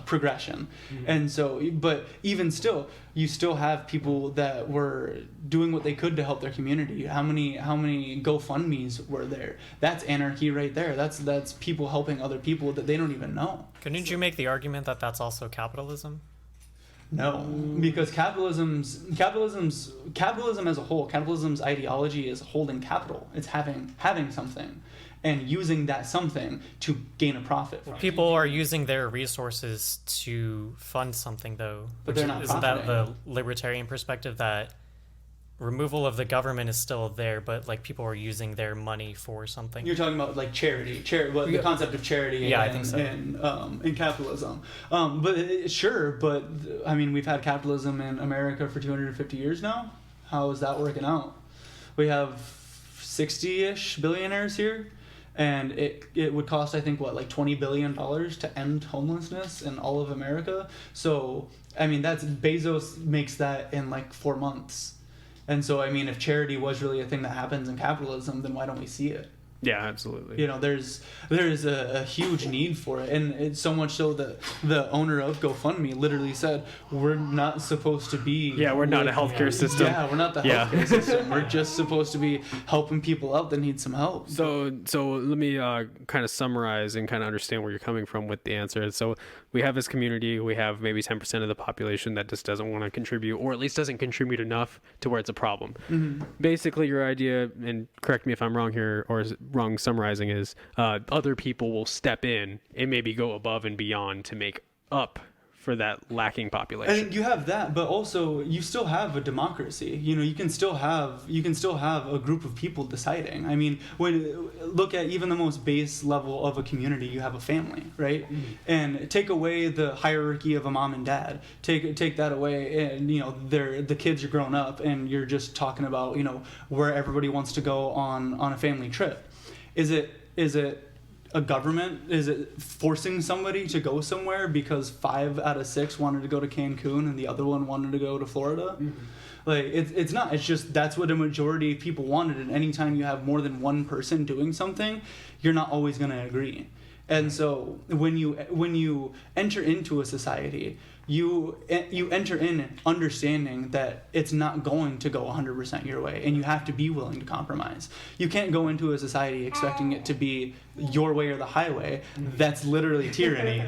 progression. And so, but even still, you still have people that were doing what they could to help their community. How many GoFundMes were there? That's anarchy right there. That's people helping other people that they don't even know. Couldn't you make the argument that that's also capitalism? No, because capitalism as a whole, capitalism's ideology is holding capital. It's having something and using that something to gain a profit from. People are using their resources to fund something, though. But they're not Isn't that profiting. the libertarian perspective, that removal of the government is still there, but people are using their money for something? You're talking about charity, the concept of charity. Yeah, I think so. In capitalism, but I mean, we've had capitalism in America for 250 years now. How is that working out? We have 60-ish billionaires here, and it would cost, I think, $20 billion to end homelessness in all of America. So I mean, Bezos makes that in 4 months. And so, I mean, if charity was really a thing that happens in capitalism, then why don't we see it? Yeah, absolutely. There's a huge need for it, and it's so much so that the owner of GoFundMe literally said, "We're not supposed to be." Yeah, we're not a healthcare system. Yeah, we're not the healthcare system. We're just supposed to be helping people out that need some help. So let me kind of summarize and kind of understand where you're coming from with the answer. So we have this community. We have maybe 10% of the population that just doesn't want to contribute, or at least doesn't contribute enough to where it's a problem. Mm-hmm. Basically, your idea, and correct me if I'm wrong here, or wrong summarizing, is other people will step in and maybe go above and beyond to make up for that lacking population. I think you have that, but also you still have a democracy. You can still have a group of people deciding. I mean, when look at even the most base level of a community, you have a family, right? Mm-hmm. And take away the hierarchy of a mom and dad. Take that away, and the kids are grown up, and you're just talking about where everybody wants to go on a family trip. Is it a government? Is it forcing somebody to go somewhere because 5 out of 6 wanted to go to Cancun and the other one wanted to go to Florida? Like, it's not. It's just that's what a majority of people wanted. And anytime you have more than one person doing something, you're not always going to agree. And so when you enter into a society, you enter in understanding that it's not going to go 100% your way, and you have to be willing to compromise. You can't go into a society expecting it to be your way or the highway. That's literally tyranny.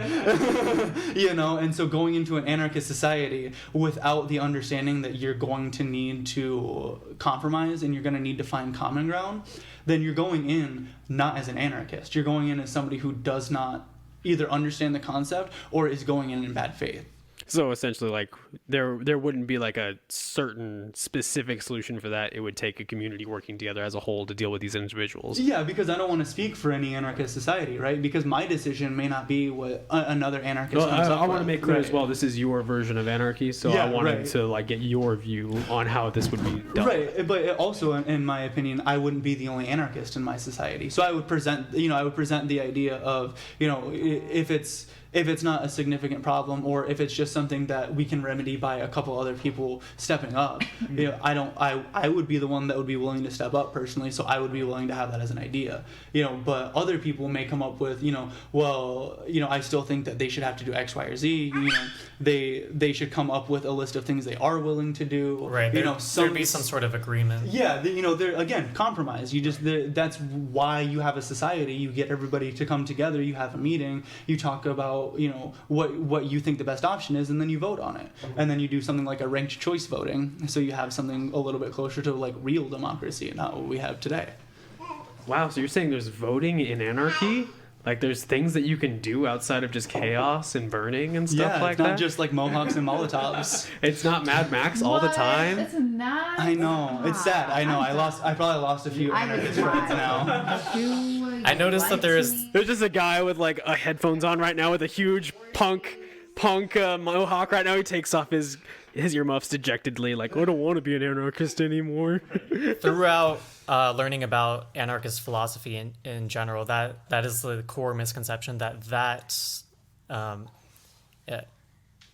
You know, and so going into an anarchist society without the understanding that you're going to need to compromise and you're going to need to find common ground, then you're going in not as an anarchist. You're going in as somebody who does not either understand the concept or is going in bad faith. So essentially, like, there wouldn't be like a certain specific solution for that. It would take a community working together as a whole to deal with these individuals. Yeah, because I don't want to speak for any anarchist society, right? Because my decision may not be what another anarchist comes up I want to with. make clear Right. as well, this is your version of anarchy, so Yeah, I wanted right. to like get your view on how this would be done. Right, but also, in my opinion, I wouldn't be the only anarchist in my society. So I would present the idea of, if it's not a significant problem, or if it's just something that we can remedy by a couple other people stepping up, I would be the one that would be willing to step up personally. So I would be willing to have that as an idea, But other people may come up with, I still think that they should have to do X, Y, or Z. They should come up with a list of things they are willing to do. Right. There'd be some sort of agreement. Yeah, there again, compromise. That's why you have a society. You get everybody to come together. You have a meeting. You talk about what you think the best option is, and then you vote on it. And then you do something like a ranked choice voting, so you have something a little bit closer to like real democracy, not what we have today. Wow, so you're saying there's voting in anarchy? Like, there's things that you can do outside of just chaos and burning and stuff like it's not that? just like Mohawks and Molotovs. It's not Mad Max all the What? time? It's not. I know, it's sad. I know. I probably lost a few anarchist friends now. I noticed that there is- There's just a guy with like headphones on right now with a huge punk mohawk right now. He takes off his earmuffs dejectedly, like, I don't want to be an anarchist anymore. Throughout learning about anarchist philosophy in general, that is the core misconception that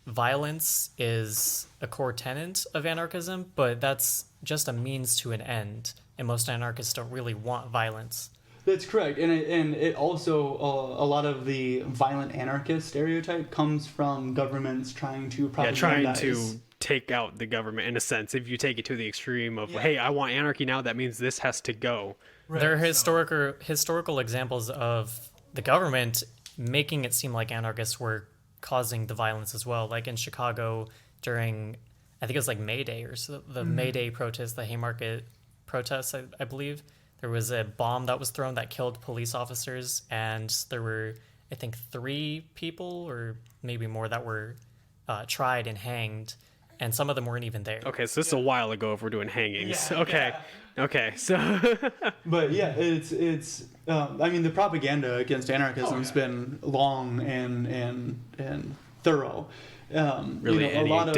violence is a core tenet of anarchism, but that's just a means to an end, and most anarchists don't really want violence. That's correct, and it also a lot of the violent anarchist stereotype comes from governments trying to propagandize. Trying to take out the government in a sense. If you take it to the extreme of, hey, I want anarchy now, that means this has to go. Right, There are historical examples of the government making it seem like anarchists were causing the violence as well. Like in Chicago during, I think it was like May Day or so, the May Day protest, the Haymarket protests, I believe. There was a bomb that was thrown that killed police officers, and there were, I think, 3 people or maybe more that were tried and hanged, and some of them weren't even there. Okay, so this is a while ago if we're doing hangings. Yeah, okay. yeah. Okay, so But yeah, it's I mean, the propaganda against anarchism has been long and thorough. really a lot of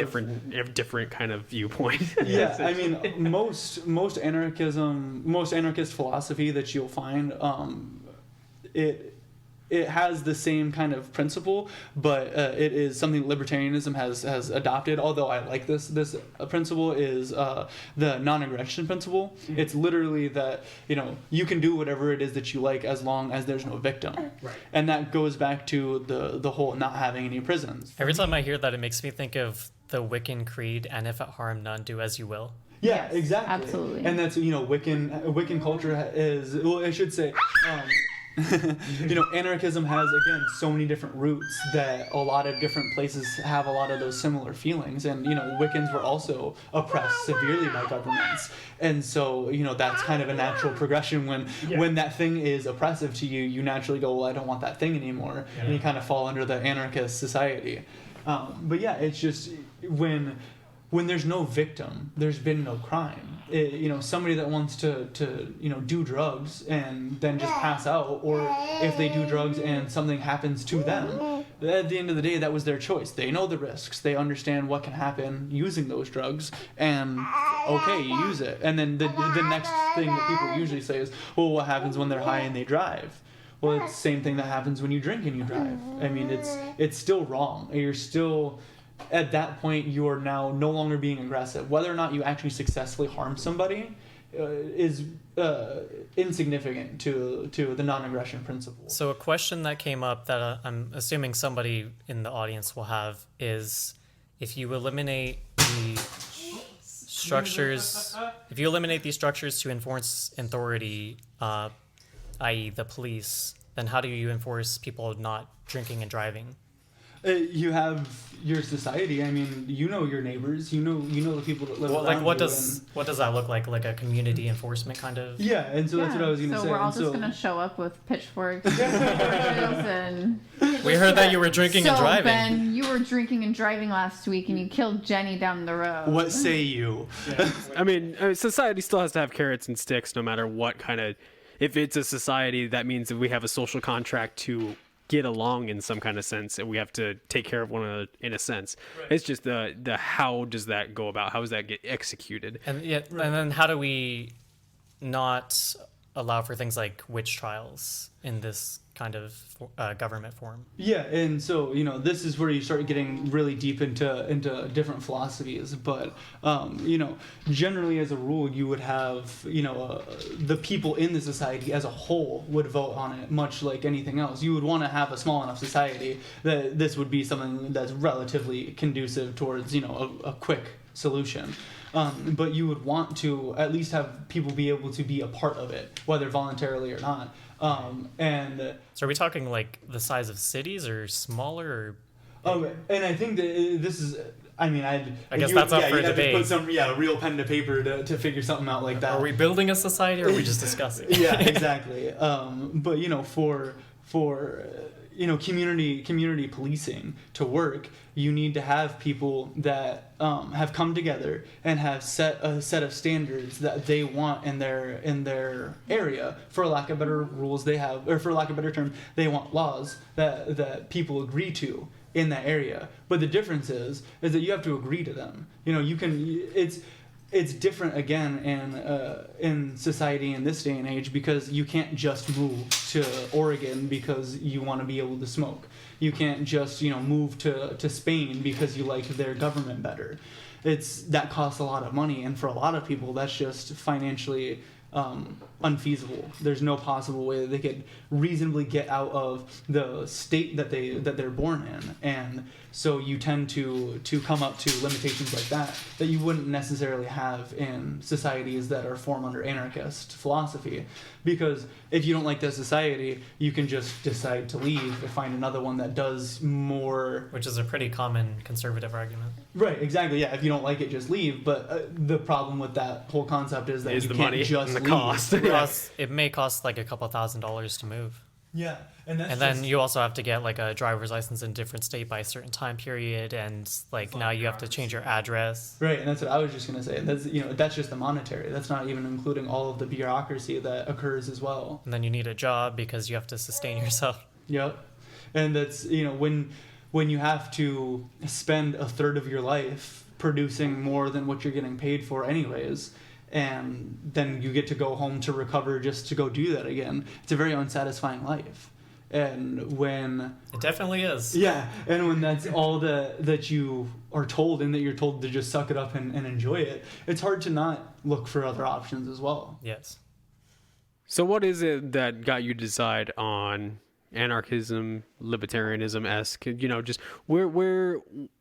different kind of viewpoint. Yeah, I mean, most anarchist philosophy that you'll find, it has the same kind of principle, but it is something libertarianism has adopted. Although I like this principle is the non-aggression principle. It's literally that you can do whatever it is that you like as long as there's no victim, Right. and that goes back to the whole not having any prisons. Every time I hear that, it makes me think of the Wiccan creed, and if it harm none, do as you will. Yeah, Yes, exactly. absolutely. And that's Wiccan culture is, well, I should say, anarchism has again so many different roots that a lot of different places have a lot of those similar feelings. And Wiccans were also oppressed severely by governments, and so that's kind of a natural progression. When that thing is oppressive to you, you naturally go, well, I don't want that thing anymore, and you kind of fall under the anarchist society. But yeah, it's just when there's no victim, there's been no crime. Somebody that wants to do drugs and then just pass out, or if they do drugs and something happens to them, at the end of the day, that was their choice. They know the risks. They understand what can happen using those drugs, and okay, you use it. And then the next thing that people usually say is, well, what happens when they're high and they drive? Well, it's the same thing that happens when you drink and you drive. I mean, it's still wrong. You're still, at that point, you are now no longer being aggressive. Whether or not you actually successfully harm somebody is insignificant to the non-aggression principle. So a question that came up that I'm assuming somebody in the audience will have is, if you eliminate the structures, to enforce authority, i.e. the police, then how do you enforce people not drinking and driving? You have your society. I mean, you know your neighbors. You know the people that live around Like, what you, does that look like? Like a community enforcement kind of? Yeah, and so that's what I was going to say. So we're all And just going to show up with pitchforks and... We heard that you were drinking and driving. Ben, you were drinking and driving last week and you killed Jenny down the road. What say you? I mean, society still has to have carrots and sticks, no matter what kind of. If it's a society, that means that we have a social contract to get along in some kind of sense, and we have to take care of one another in a sense. Right. It's just the how does that go about? How does that get executed? And and then how do we not allow for things like witch trials in this kind of government form? Yeah, and so this is where you start getting really deep into different philosophies. But generally as a rule, you would have the people in the society as a whole would vote on it, much like anything else. You would want to have a small enough society that this would be something that's relatively conducive towards a quick solution. But you would want to at least have people be able to be a part of it, whether voluntarily or not. So are we talking like the size of cities or smaller? Or... and I think that this is. I mean, I guess that's up for debate. Put some real pen to paper to figure something out like that. Are we building a society, or are we just discussing? Yeah, exactly. But for community policing to work, you need to have people that have come together and have set a set of standards that they want in their area. For lack of better rules, they have, or for lack of a better term, they want laws that people agree to in that area. But the difference is that you have to agree to them. It's different again in society in this day and age, because you can't just move to Oregon because you want to be able to smoke. You can't just move to Spain because you like their government better. That costs a lot of money, and for a lot of people that's just financially unfeasible. There's no possible way that they could reasonably get out of the state that they're born in, and so you tend to come up to limitations like that you wouldn't necessarily have in societies that are formed under anarchist philosophy. Because if you don't like that society, you can just decide to leave and find another one that does more. Which is a pretty common conservative argument. Right, exactly. Yeah, if you don't like it, just leave. But the problem with that whole concept is that you can't money just and the leave. cost. It may cost like a couple $1,000s to move. Yeah, and then you also have to get like a driver's license in a different state by a certain time period, and like now you have to change your address. Right, and that's what I was just gonna say. That's just the monetary. That's not even including all of the bureaucracy that occurs as well. And then you need a job because you have to sustain yourself. Yep, and that's when you have to spend a third of your life producing more than what you're getting paid for anyways. And then you get to go home to recover just to go do that again. It's a very unsatisfying life. And when... It definitely is. Yeah, and when that's all that you are told, and that you're told to just suck it up and enjoy it, it's hard to not look for other options as well. Yes. So what is it that got you to decide on anarchism, libertarianism-esque? Just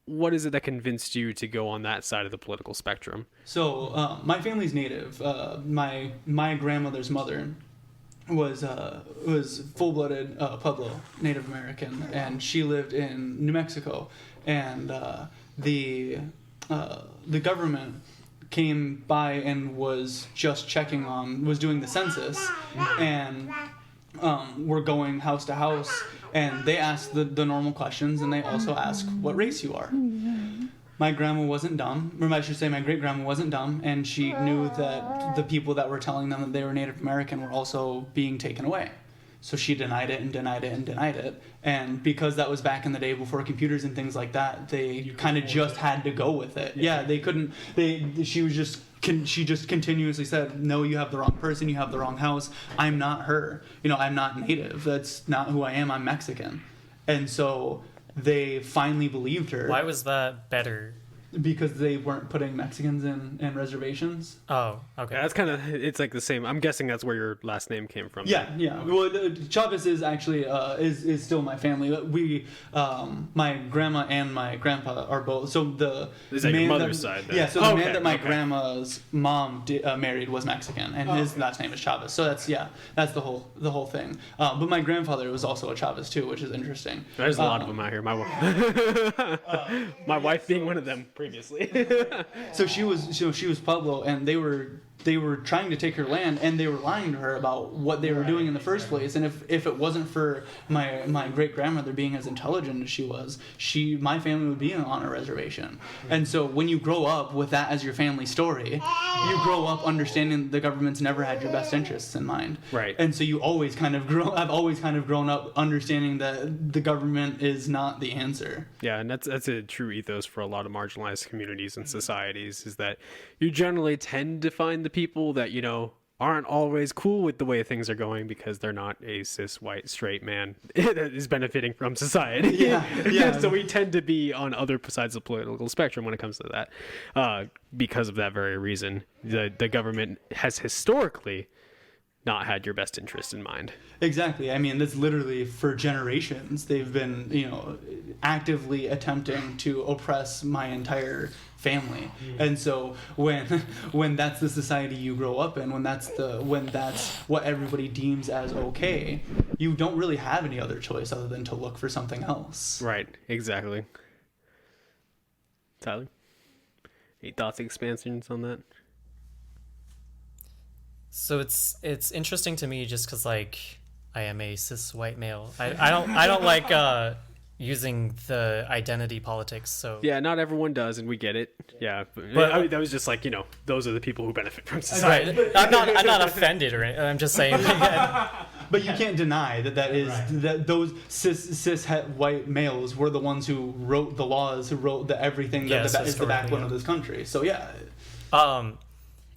what is it that convinced you to go on that side of the political spectrum? So my family's Native. My grandmother's mother was full-blooded Pueblo Native American, and she lived in New Mexico. And the government came by and was just was doing the census, and we're going house to house, and they ask the normal questions, and they also ask what race you are. My grandma wasn't dumb, or I should say my great-grandma wasn't dumb, and she knew that the people that were telling them that they were Native American were also being taken away. So she denied it and denied it and denied it. And because that was back in the day before computers and things like that, they kind of just had to go with it. Yeah, they couldn't, she was just she just continuously said, no, you have the wrong person, you have the wrong house. I'm not her. I'm not native. That's not who I am. I'm Mexican. And so they finally believed her. Why was that better? Because they weren't putting Mexicans in reservations. Oh, okay. Yeah, that's kind of, it's like the same. I'm guessing that's where your last name came from. Yeah. Well, Chavez is actually is still my family. We, my grandma and my grandpa are both. So Is that your mother's side then? Yeah. So the man that my grandma's mom married was Mexican, and his last name is Chavez. So that's the whole thing. But my grandfather was also a Chavez too, which is interesting. There's a lot of them out here. My wife being one of them previously. So she was Pueblo, and they were trying to take her land, and they were lying to her about what they were doing in the first place. And if it wasn't for my great grandmother being as intelligent as she was, my family would be on a reservation. And so when you grow up with that as your family story, you grow up understanding the government's never had your best interests in mind. Right. And so I've always kind of grown up understanding that the government is not the answer. Yeah, and that's a true ethos for a lot of marginalized communities and societies, is that you generally tend to find the people that aren't always cool with the way things are going because they're not a cis white straight man that is benefiting from society. Yeah. So we tend to be on other sides of the political spectrum when it comes to that, because of that very reason. The government has historically not had your best interest in mind. Exactly. I mean, that's literally for generations. They've been, actively attempting to oppress my entire family. And so when that's the society you grow up in, when that's what everybody deems as okay, you don't really have any other choice other than to look for something else. Right. Exactly. Tyler, any thoughts, expansions on that? So it's interesting to me just because I am a cis white male. I don't like using the identity politics. So yeah, not everyone does, and we get it. Yeah, but I mean, that was just those are the people who benefit from society. Right. I'm not offended or anything. I'm just saying. But you can't deny that those cis white males were the ones who wrote the laws, who wrote everything that is the backbone of this country. So yeah.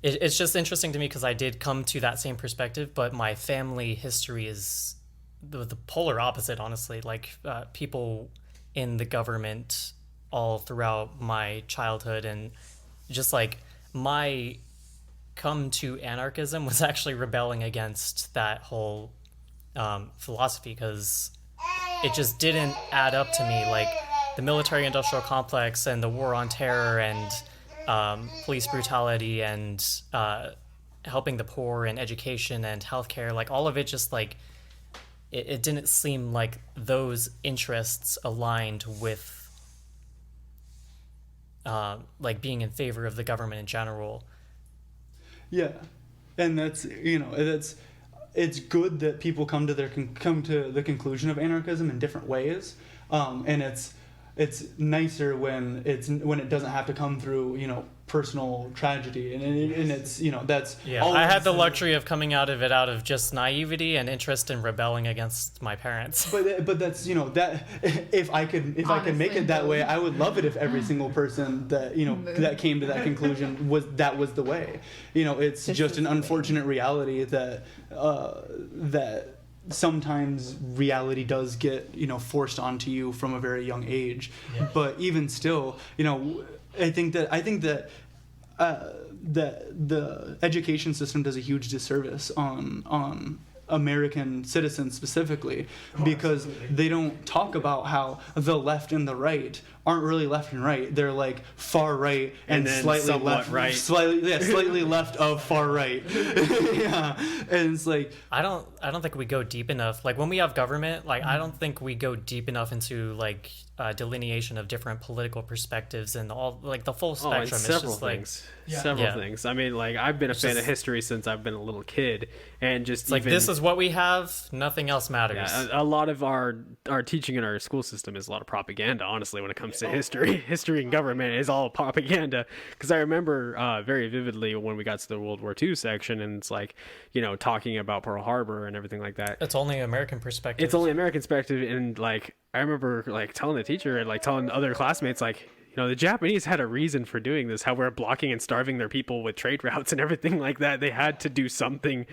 It's just interesting to me because I did come to that same perspective, but my family history is the polar opposite, honestly. People in the government all throughout my childhood, and just my come to anarchism was actually rebelling against that whole philosophy because it just didn't add up to me. The military-industrial complex and the war on terror and police brutality and helping the poor and education and healthcare, all of it just it didn't seem like those interests aligned with being in favor of the government in general. Yeah, and that's it's good that people come to the conclusion of anarchism in different ways, and it's nicer when it doesn't have to come through personal tragedy, and it's that's I had the luxury of coming out of it out of just naivety and interest in rebelling against my parents. But that's that if I could make it that way, I would love it if every single person that that came to that conclusion was the way. It's just an unfortunate reality that sometimes reality does get forced onto you from a very young age. But even still, I think that the education system does a huge disservice on American citizens specifically, because they don't talk about how the left and the right aren't really left and right. They're far right and slightly left, right. Slightly left of far right. Yeah, and it's I don't think we go deep enough. When we have government, I don't think we go deep enough into delineation of different political perspectives and all the full spectrum. It's several things. Several things. I mean, I've been a fan of history since I've been a little kid, and just this is what we have. Nothing else matters. Yeah, a lot of our teaching in our school system is a lot of propaganda. Honestly, when it comes to history and government is all propaganda. Because I remember very vividly when we got to the World War II section, and it's talking about Pearl Harbor and everything like that. It's only American perspective. It's only American perspective, and I remember telling the teacher and telling other classmates the Japanese had a reason for doing this, how we're blocking and starving their people with trade routes and everything like that. They had to do something.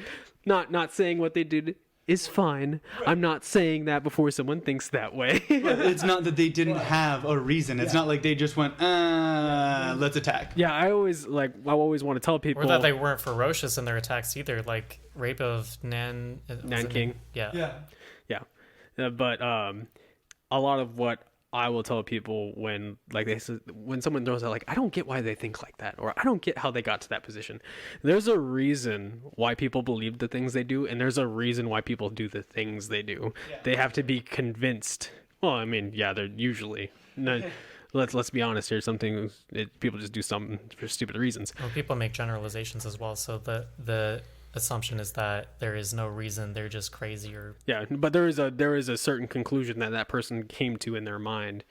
Not saying what they did is fine. I'm not saying that before someone thinks that way. But it's not that they didn't have a reason. It's not like they just went, let's attack. Yeah, I always want to tell people. Or that they weren't ferocious in their attacks either, like rape of Nanking. Yeah. But a lot of what I will tell people when when someone throws out like, I don't get why they think like that, or I don't get how they got to that position. There's a reason why people believe the things they do, and there's a reason why people do the things they do. Yeah. They have to be convinced. Well, I mean, yeah, they're usually. Let's be honest here. People just do something for stupid reasons. Well, people make generalizations as well, so the assumption is that there is no reason, they're just crazy. Or but there is a certain conclusion that person came to in their mind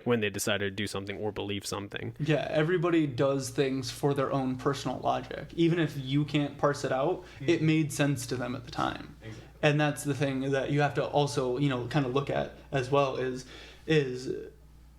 when they decided to do something or believe something. Yeah, everybody does things for their own personal logic. Even if you can't parse it out, it made sense to them at the time. Exactly. And that's the thing that you have to also, kind of look at as well is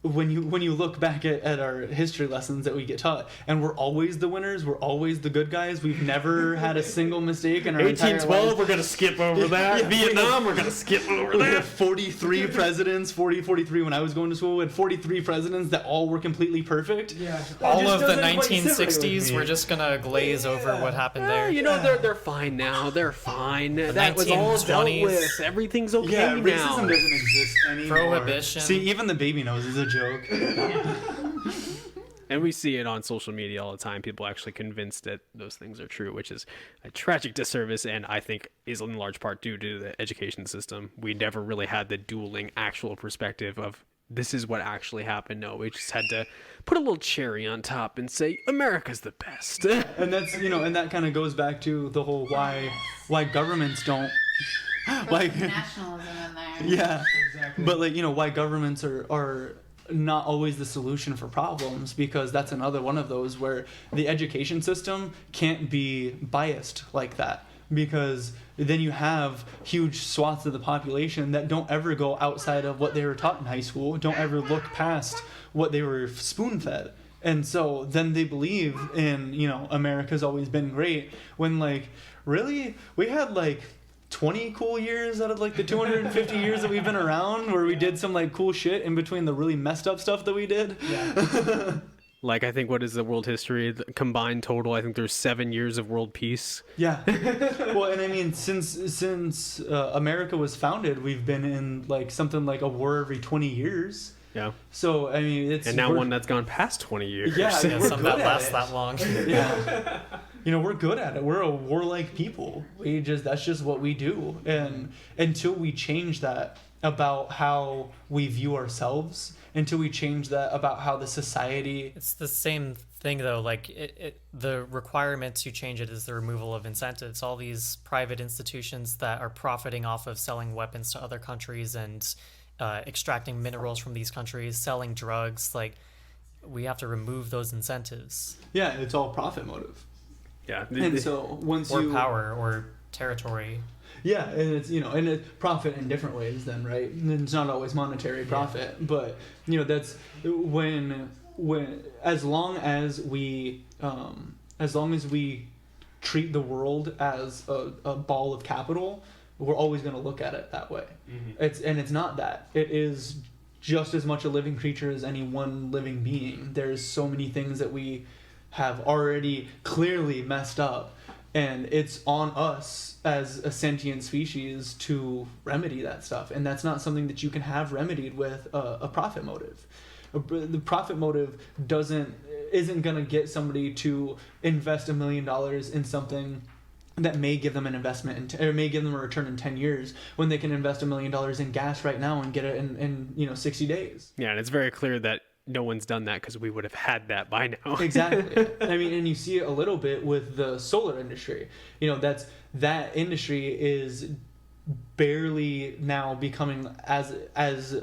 when you look back at our history lessons that we get taught, and we're always the winners, we're always the good guys. We've never had a single mistake in our entire 1812, we're gonna skip over that. Vietnam, we're gonna skip over that. We had 43 presidents, 43 when I was going to school. We had 43 presidents that all were completely perfect. Yeah, all of the 1960s, we're just gonna glaze over what happened there. They're fine now. They're fine. That was all dealt with. Everything's okay now. Yeah, racism doesn't exist anymore. Prohibition. See, even the baby nose is a joke. And we see it on social media all the time. People actually convinced that those things are true, which is a tragic disservice, and I think is in large part due to the education system. We never really had the dueling actual perspective of this is what actually happened. No, we just had to put a little cherry on top and say America's the best. And that's and that kind of goes back to the whole why governments don't like nationalism in there. Yeah, exactly. But why governments are not always the solution for problems, because that's another one of those where the education system can't be biased like that, because then you have huge swaths of the population that don't ever go outside of what they were taught in high school, don't ever look past what they were spoon-fed. And so then they believe in, America's always been great, when really we had 20 cool years out of the 250 years that we've been around where we did some cool shit in between the really messed up stuff that we did. Yeah. I think, what is the world history? The combined total, I think there's 7 years of world peace. Yeah. Well, and I mean, since America was founded, we've been in something like a war every 20 years. Yeah. So, I mean, and now one that's gone past 20 years. Yeah, some that lasts that long. Yeah. We're good at it. We're a warlike people. That's just what we do. And until we change that about how we view ourselves, until we change that about how the society... It's the same thing, though. The requirement to change it is the removal of incentives. All these private institutions that are profiting off of selling weapons to other countries and extracting minerals from these countries, selling drugs, we have to remove those incentives. Yeah, it's all profit motive. Yeah. And so once or power or territory. Yeah, and it's and it's profit in different ways then, right? And it's not always monetary profit, but that's when as long as we treat the world as a ball of capital, we're always going to look at it that way. Mm-hmm. It's not that. It is just as much a living creature as any one living being. There's so many things that we have already clearly messed up, and it's on us as a sentient species to remedy that stuff, and that's not something that you can have remedied with a profit motive. The profit motive isn't going to get somebody to invest $1 million in something that may give them an investment or may give them a return in 10 years when they can invest $1 million in gas right now and get it in 60 days. Yeah, and it's very clear that no one's done that because we would have had that by now. Exactly. I mean, and you see it a little bit with the solar industry. That industry is barely now becoming as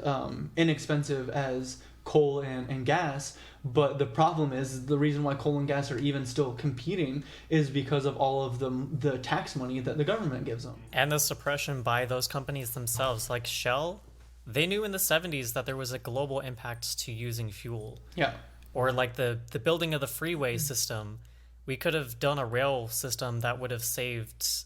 inexpensive as coal and gas. But the problem is the reason why coal and gas are even still competing is because of all of the tax money that the government gives them. And the suppression by those companies themselves, like Shell. They knew in the 70s that there was a global impact to using fuel. Yeah. Or like the building of the freeway system. We could have done a rail system that would have saved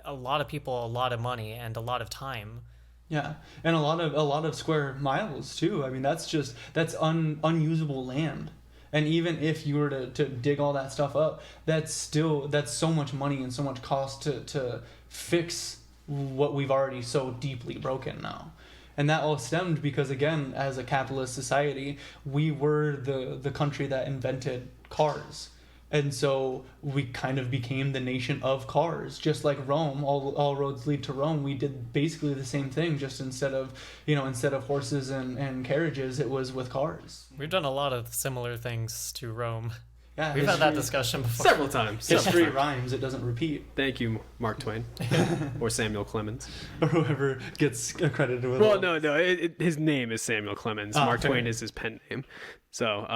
a lot of people a lot of money and a lot of time. Yeah, and a lot of square miles too. I mean, that's unusable land. And even if you were to dig all that stuff up, that's so much money and so much cost to fix what we've already so deeply broken now. And that all stemmed because, again, as a capitalist society, we were the country that invented cars. And so we kind of became the nation of cars. Just like Rome, all roads lead to Rome. We did basically the same thing, just instead of horses and carriages, it was with cars. We've done a lot of similar things to Rome. Yeah, We've had that discussion before. Several times. History rhymes, it doesn't repeat. Thank you, Mark Twain. Or Samuel Clemens. Or whoever gets accredited with Well, no. His name is Samuel Clemens. Mark fair. Twain is his pen name. So,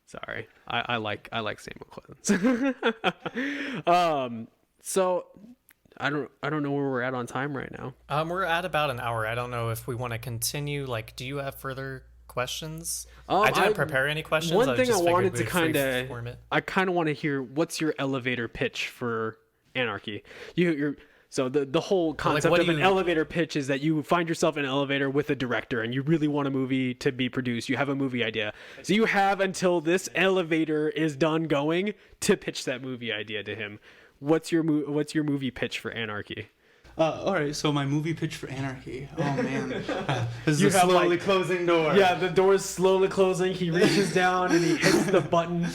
sorry. I like Samuel Clemens. So I don't know where we're at on time right now. We're at about an hour. I don't know if we want to continue. Like, do you have further questions? I I didn't prepare any questions. One thing I just figured wanted to we'd kind freeform it. of want to hear, what's your elevator pitch for Anarchy? So the whole concept what of do an you- elevator pitch is that you find yourself in an elevator with a director and you really want a movie to be produced. You have a movie idea. So you have until this elevator is done going to pitch that movie idea to him. What's your movie pitch for Anarchy? All right, so my movie pitch for Anarchy. Oh man, this You is a have, slowly like- closing door. Yeah, the door's slowly closing. He reaches down and he hits the button.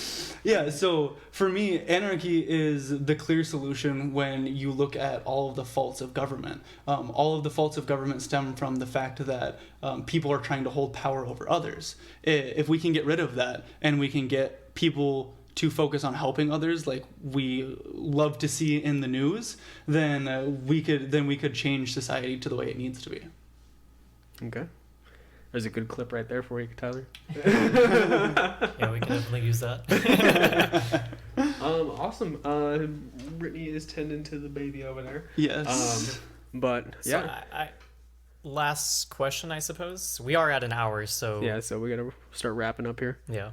Yeah, so for me, anarchy is the clear solution when you look at all of the faults of government. All of the faults of government stem from the fact that people are trying to hold power over others. If we can get rid of that and we can get people to focus on helping others like we love to see in the news, then we could change society to the way it needs to be. Okay. There's a good clip right there for you, Tyler. Yeah, we can definitely use that. Awesome. Brittney is tending to the baby over there. Yes. But So yeah. last question, I suppose. We are at an hour, so Yeah, so we gotta start wrapping up here. yeah.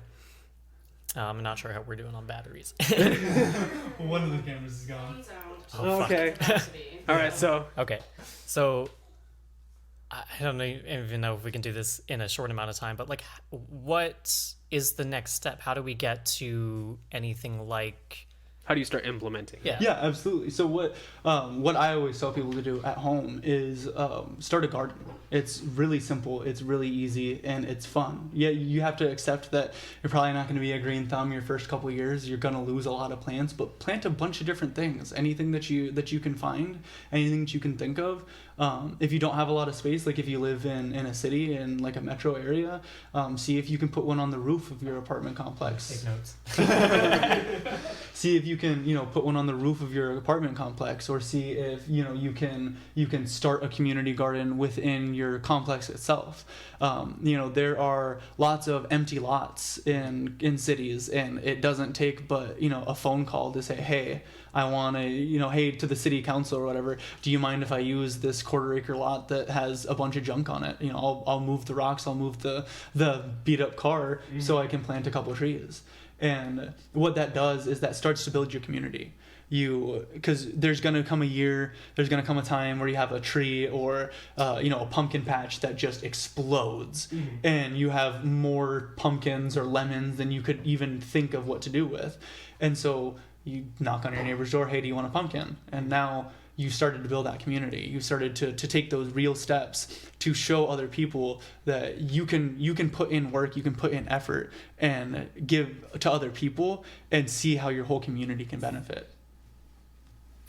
I'm not sure how we're doing on batteries. One of the cameras is gone. Phone's out. Oh, fuck. Okay. All right, so Okay, so I don't even know if we can do this in a short amount of time, but like, what is the next step? How do we get to anything like? how do you start implementing? Yeah. Yeah, absolutely. So what I always tell people to do at home is start a garden. It's really simple, it's really easy, and it's fun. Yeah, you have to accept that you're probably not going to be a green thumb your first couple of years. You're going to lose a lot of plants, but plant a bunch of different things. Anything that you can find, anything that you can think of. If you don't have a lot of space, like if you live in a city, in like a metro area, see if you can put one on the roof of your apartment complex. Take notes. See if you can, put one on the roof of your apartment complex, or see if, you can start a community garden within your complex itself. There are lots of empty lots in cities, and it doesn't take but, a phone call to say, hey, I want to, hey, to the city council or whatever, do you mind if I use this quarter-acre lot that has a bunch of junk on it? I'll move the rocks, I'll move the beat-up car so I can plant a couple trees. And what that does is that starts to build your community. Because there's going to come a time where you have a tree or, a pumpkin patch that just explodes. Mm-hmm. And you have more pumpkins or lemons than you could even think of what to do with. And so you knock on your neighbor's door, hey, do you want a pumpkin? And now you started to build that community. You started to take those real steps to show other people that you can put in work, you can put in effort and give to other people and see how your whole community can benefit.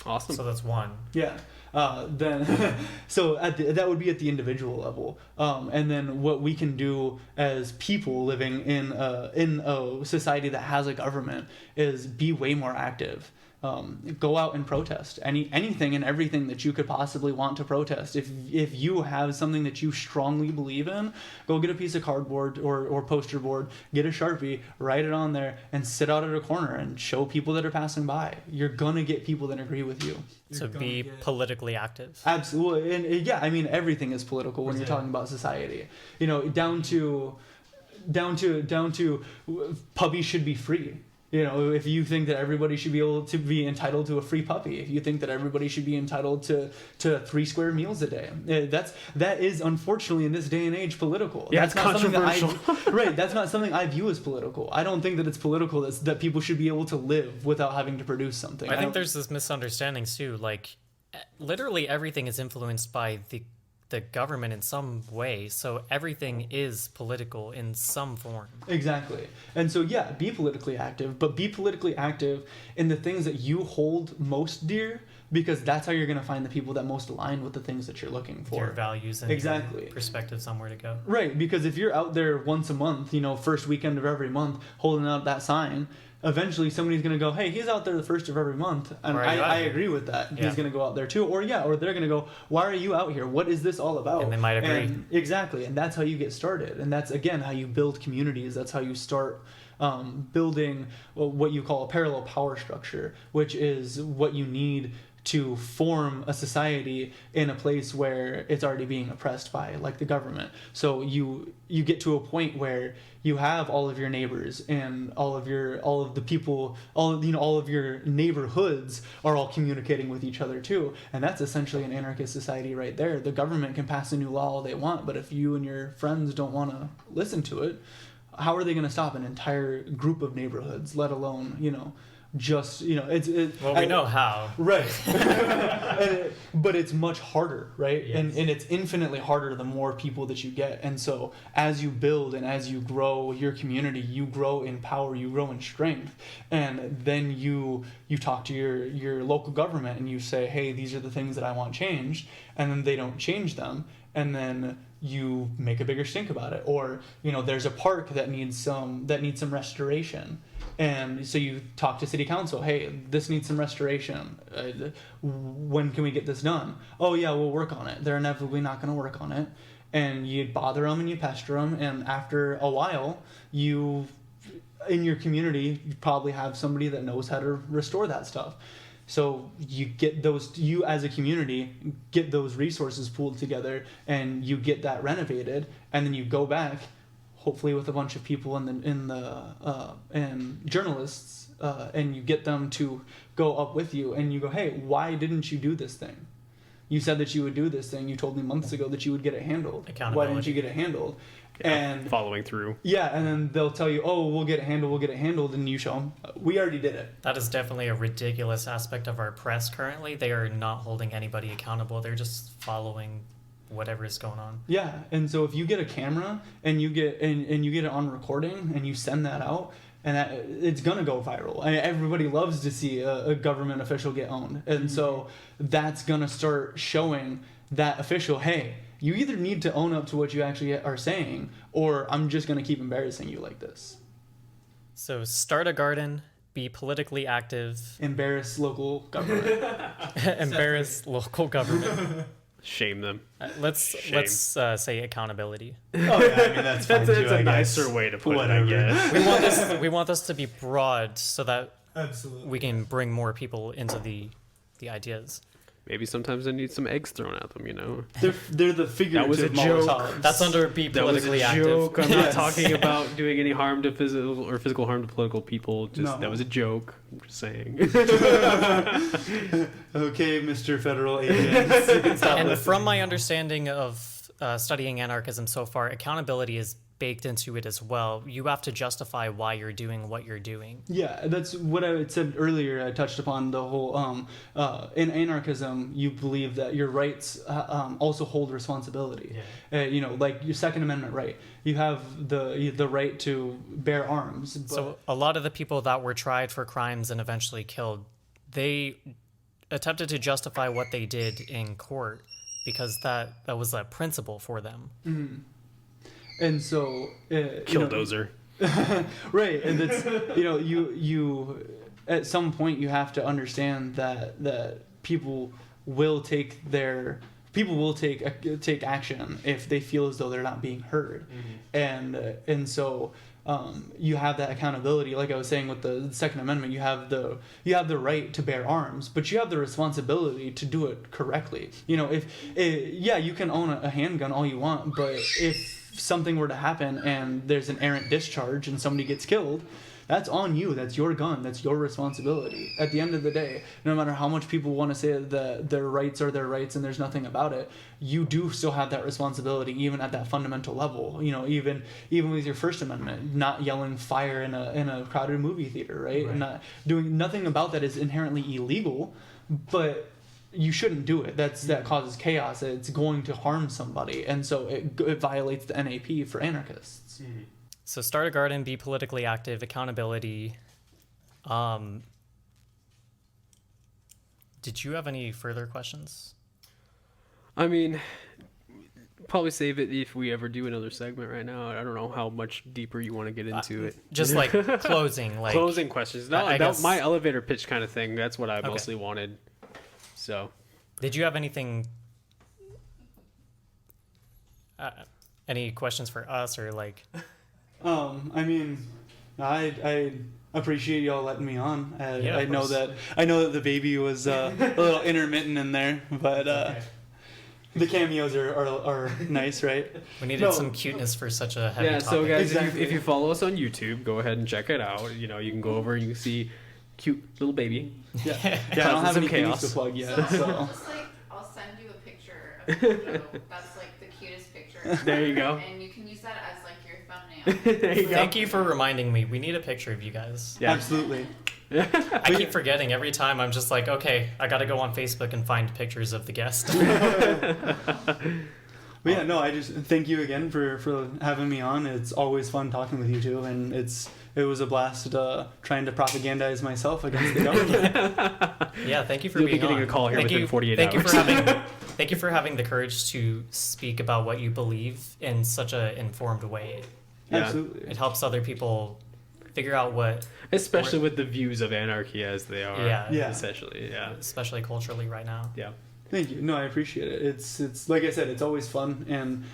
Awesome. So that's one. Yeah. Then so that would be at the individual level, and then what we can do as people living in a society that has a government is be way more active. Go out and protest anything and everything that you could possibly want to protest. If you have something that you strongly believe in, go get a piece of cardboard or poster board, get a Sharpie, write it on there, and sit out at a corner and show people that are passing by. You're gonna get people that agree with you. So be politically active. Absolutely. And yeah, I mean, everything is political when you're talking about society. Down to down to puppies should be free. You know, if you think that everybody should be able to be entitled to a free puppy, if you think that everybody should be entitled to 3 square meals a day, that is unfortunately in this day and age political. Yeah, that's it's not controversial. right, that's not something I view as political. I don't think that it's political that people should be able to live without having to produce something. I think there's this misunderstanding too. Like, literally everything is influenced by the government in some way, so everything is political in some form. Exactly. And so yeah, be politically active, but be politically active in the things that you hold most dear, because that's how you're going to find the people that most align with the things that you're looking for. Your values and exactly. your perspective, somewhere to go. Right, because if you're out there once a month, you know, first weekend of every month, holding out that sign, eventually somebody's going to go, hey, he's out there the first of every month. And I agree with that. Yeah. He's going to go out there too. Or they're going to go, why are you out here? What is this all about? And they might agree. Exactly. And that's how you get started. And that's, again, how you build communities. That's how you start building what you call a parallel power structure, which is what you need to form a society in a place where it's already being oppressed by, like, the government. So you get to a point where you have all of your neighbors and all of the people, all of your neighborhoods are all communicating with each other too. And that's essentially an anarchist society right there. The government can pass a new law all they want, but if you and your friends don't want to listen to it, how are they going to stop an entire group of neighborhoods, let alone, we know how. Right. But it's much harder, right? Yes. And it's infinitely harder the more people that you get. And so as you build and as you grow your community, you grow in power, you grow in strength. And then you talk to your local government and you say, hey, these are the things that I want changed. And then they don't change them. And then you make a bigger stink about it. Or, there's a park that needs some restoration. And so you talk to city council, hey, this needs some restoration. When can we get this done? Oh yeah, we'll work on it. They're inevitably not going to work on it. And you bother them and you pester them. And after a while, in your community, you probably have somebody that knows how to restore that stuff. So you as a community get those resources pooled together and you get that renovated, and then you go back, hopefully with a bunch of people and journalists, and you get them to go up with you and you go, hey, why didn't you do this thing? You said that you would do this thing. You told me months ago that you would get it handled. Why didn't you get it handled? Yeah, and following through. Yeah, and then they'll tell you, oh, we'll get it handled, and you show them, we already did it. That is definitely a ridiculous aspect of our press currently. They are not holding anybody accountable. They're just following whatever is going on. Yeah, and so if you get a camera and you get it on recording and you send that out, and it's gonna go viral. Everybody loves to see a government official get owned, and so that's gonna start showing that official, hey, you either need to own up to what you actually are saying, or I'm just gonna keep embarrassing you like this. So start a garden. Be politically active. Embarrass local government. Embarrass local government. Shame them. Let's say accountability. Oh yeah, that's fine too, a nicer way to put it, I guess. We want this to be broad so that absolutely we can bring more people into the ideas. Maybe sometimes they need some eggs thrown at them, They're the figurative. That was a joke. That's under be politically active. Joke. I'm not talking about doing any harm to physical harm to political people. That was a joke. I'm just saying. Okay, Mr. Federal Agent. And from my understanding of studying anarchism so far, accountability is baked into it as well. You have to justify why you're doing what you're doing. Yeah, that's what I had said earlier. I touched upon the whole in anarchism, you believe that your rights also hold responsibility. Yeah. Like your Second Amendment right. You have the right to bear arms. But so a lot of the people that were tried for crimes and eventually killed, they attempted to justify what they did in court because that was a principle for them. Mm-hmm. And so Killdozer. Right, and it's you at some point you have to understand that people will take action if they feel as though they're not being heard. Mm-hmm. And so you have that accountability, like I was saying with the Second Amendment. You have the right to bear arms, but you have the responsibility to do it correctly. You can own a handgun all you want, but if something were to happen and there's an errant discharge and somebody gets killed, that's on you. That's your gun. That's your responsibility. At the end of the day, no matter how much people want to say that their rights are their rights and there's nothing about it, you do still have that responsibility, even at that fundamental level. Even with your First Amendment, not yelling fire in a crowded movie theater, right? And not doing nothing about that is inherently illegal, but you shouldn't do it. That causes chaos. It's going to harm somebody, and so it violates the NAP for anarchists. Mm-hmm. So start a garden, be politically active, accountability. Did you have any further questions? I mean, probably save it if we ever do another segment. Right now, I don't know how much deeper you want to get into it. Just like closing, like Closing questions. No, I guess- my elevator pitch kind of thing. That's what I Okay. mostly wanted. So, Did you have anything? Any questions for us or like? I mean, I appreciate y'all letting me on. Yeah, I of know course. that the baby was a little intermittent in there, but the cameos are nice, right? We needed some cuteness for such a heavy yeah. topic. So guys, Exactly. if you follow us on YouTube, go ahead and check it out. You can go over and you can see cute little baby. Yeah, I don't have some any things chaos. to plug yet. So So. I'll send you a picture of Pluto. That's like the cutest picture. There you go. And you can use that as like your thumbnail. There you go. Thank you for reminding me. We need a picture of you guys. Yeah. Absolutely. I keep forgetting every time. I'm just like, okay, I got to go on Facebook and find pictures of the guest. But yeah, no, I just thank you again for having me on. It's always fun talking with you two, and it was a blast trying to propagandize myself against the government. Yeah, thank you for You'll be being getting on. a call here Thank within you, 48 thank hours. You for having, thank you for having the courage to speak about what you believe in such an informed way. Yeah. Absolutely. It helps other people figure out what, Especially with the views of anarchy as they are. Yeah. Essentially. Yeah. especially culturally right now. Yeah. Thank you. No, I appreciate it. It's like I said, it's always fun, and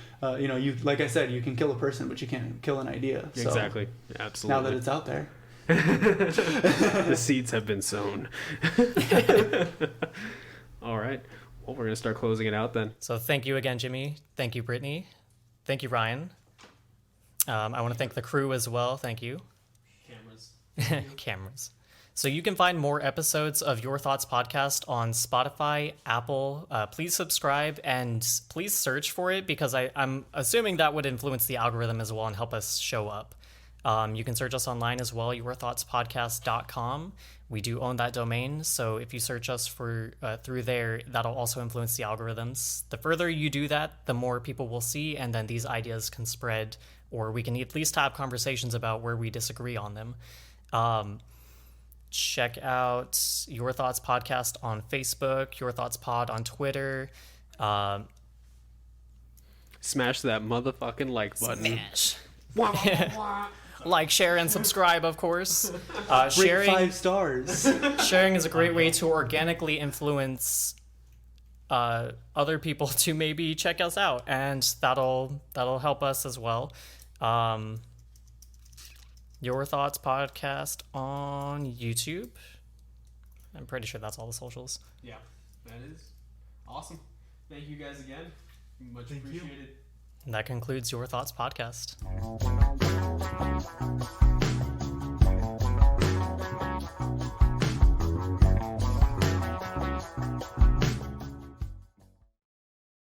you like I said, you can kill a person, but you can't kill an idea. So Exactly. Now Absolutely. that it's out there. The seeds have been sown. All right. Well, we're going to start closing it out then. So thank you again, Jimmy. Thank you, Brittney. Thank you, Ryan. I want to thank the crew as well. Thank you. Cameras. So you can find more episodes of Your Thoughts Podcast on Spotify, Apple. Please subscribe and please search for it because I'm assuming that would influence the algorithm as well and help us show up. You can search us online as well, yourthoughtspodcast.com. We do own that domain, so if you search us for through there, that'll also influence the algorithms. The further you do that, the more people will see, and then these ideas can spread, or we can at least have conversations about where we disagree on them. Check out Your Thoughts Podcast on Facebook, Your Thoughts Pod on Twitter. Smash that motherfucking like button. Smash. Like, share, and subscribe, of course. Rate Sharing 5 stars. sharing is a great way to organically influence other people to maybe check us out, and that'll help us as well. Your Thoughts Podcast on YouTube. I'm pretty sure that's all the socials. Yeah, that is awesome. Thank you guys again. Much Thank you. appreciated. And that concludes Your Thoughts Podcast.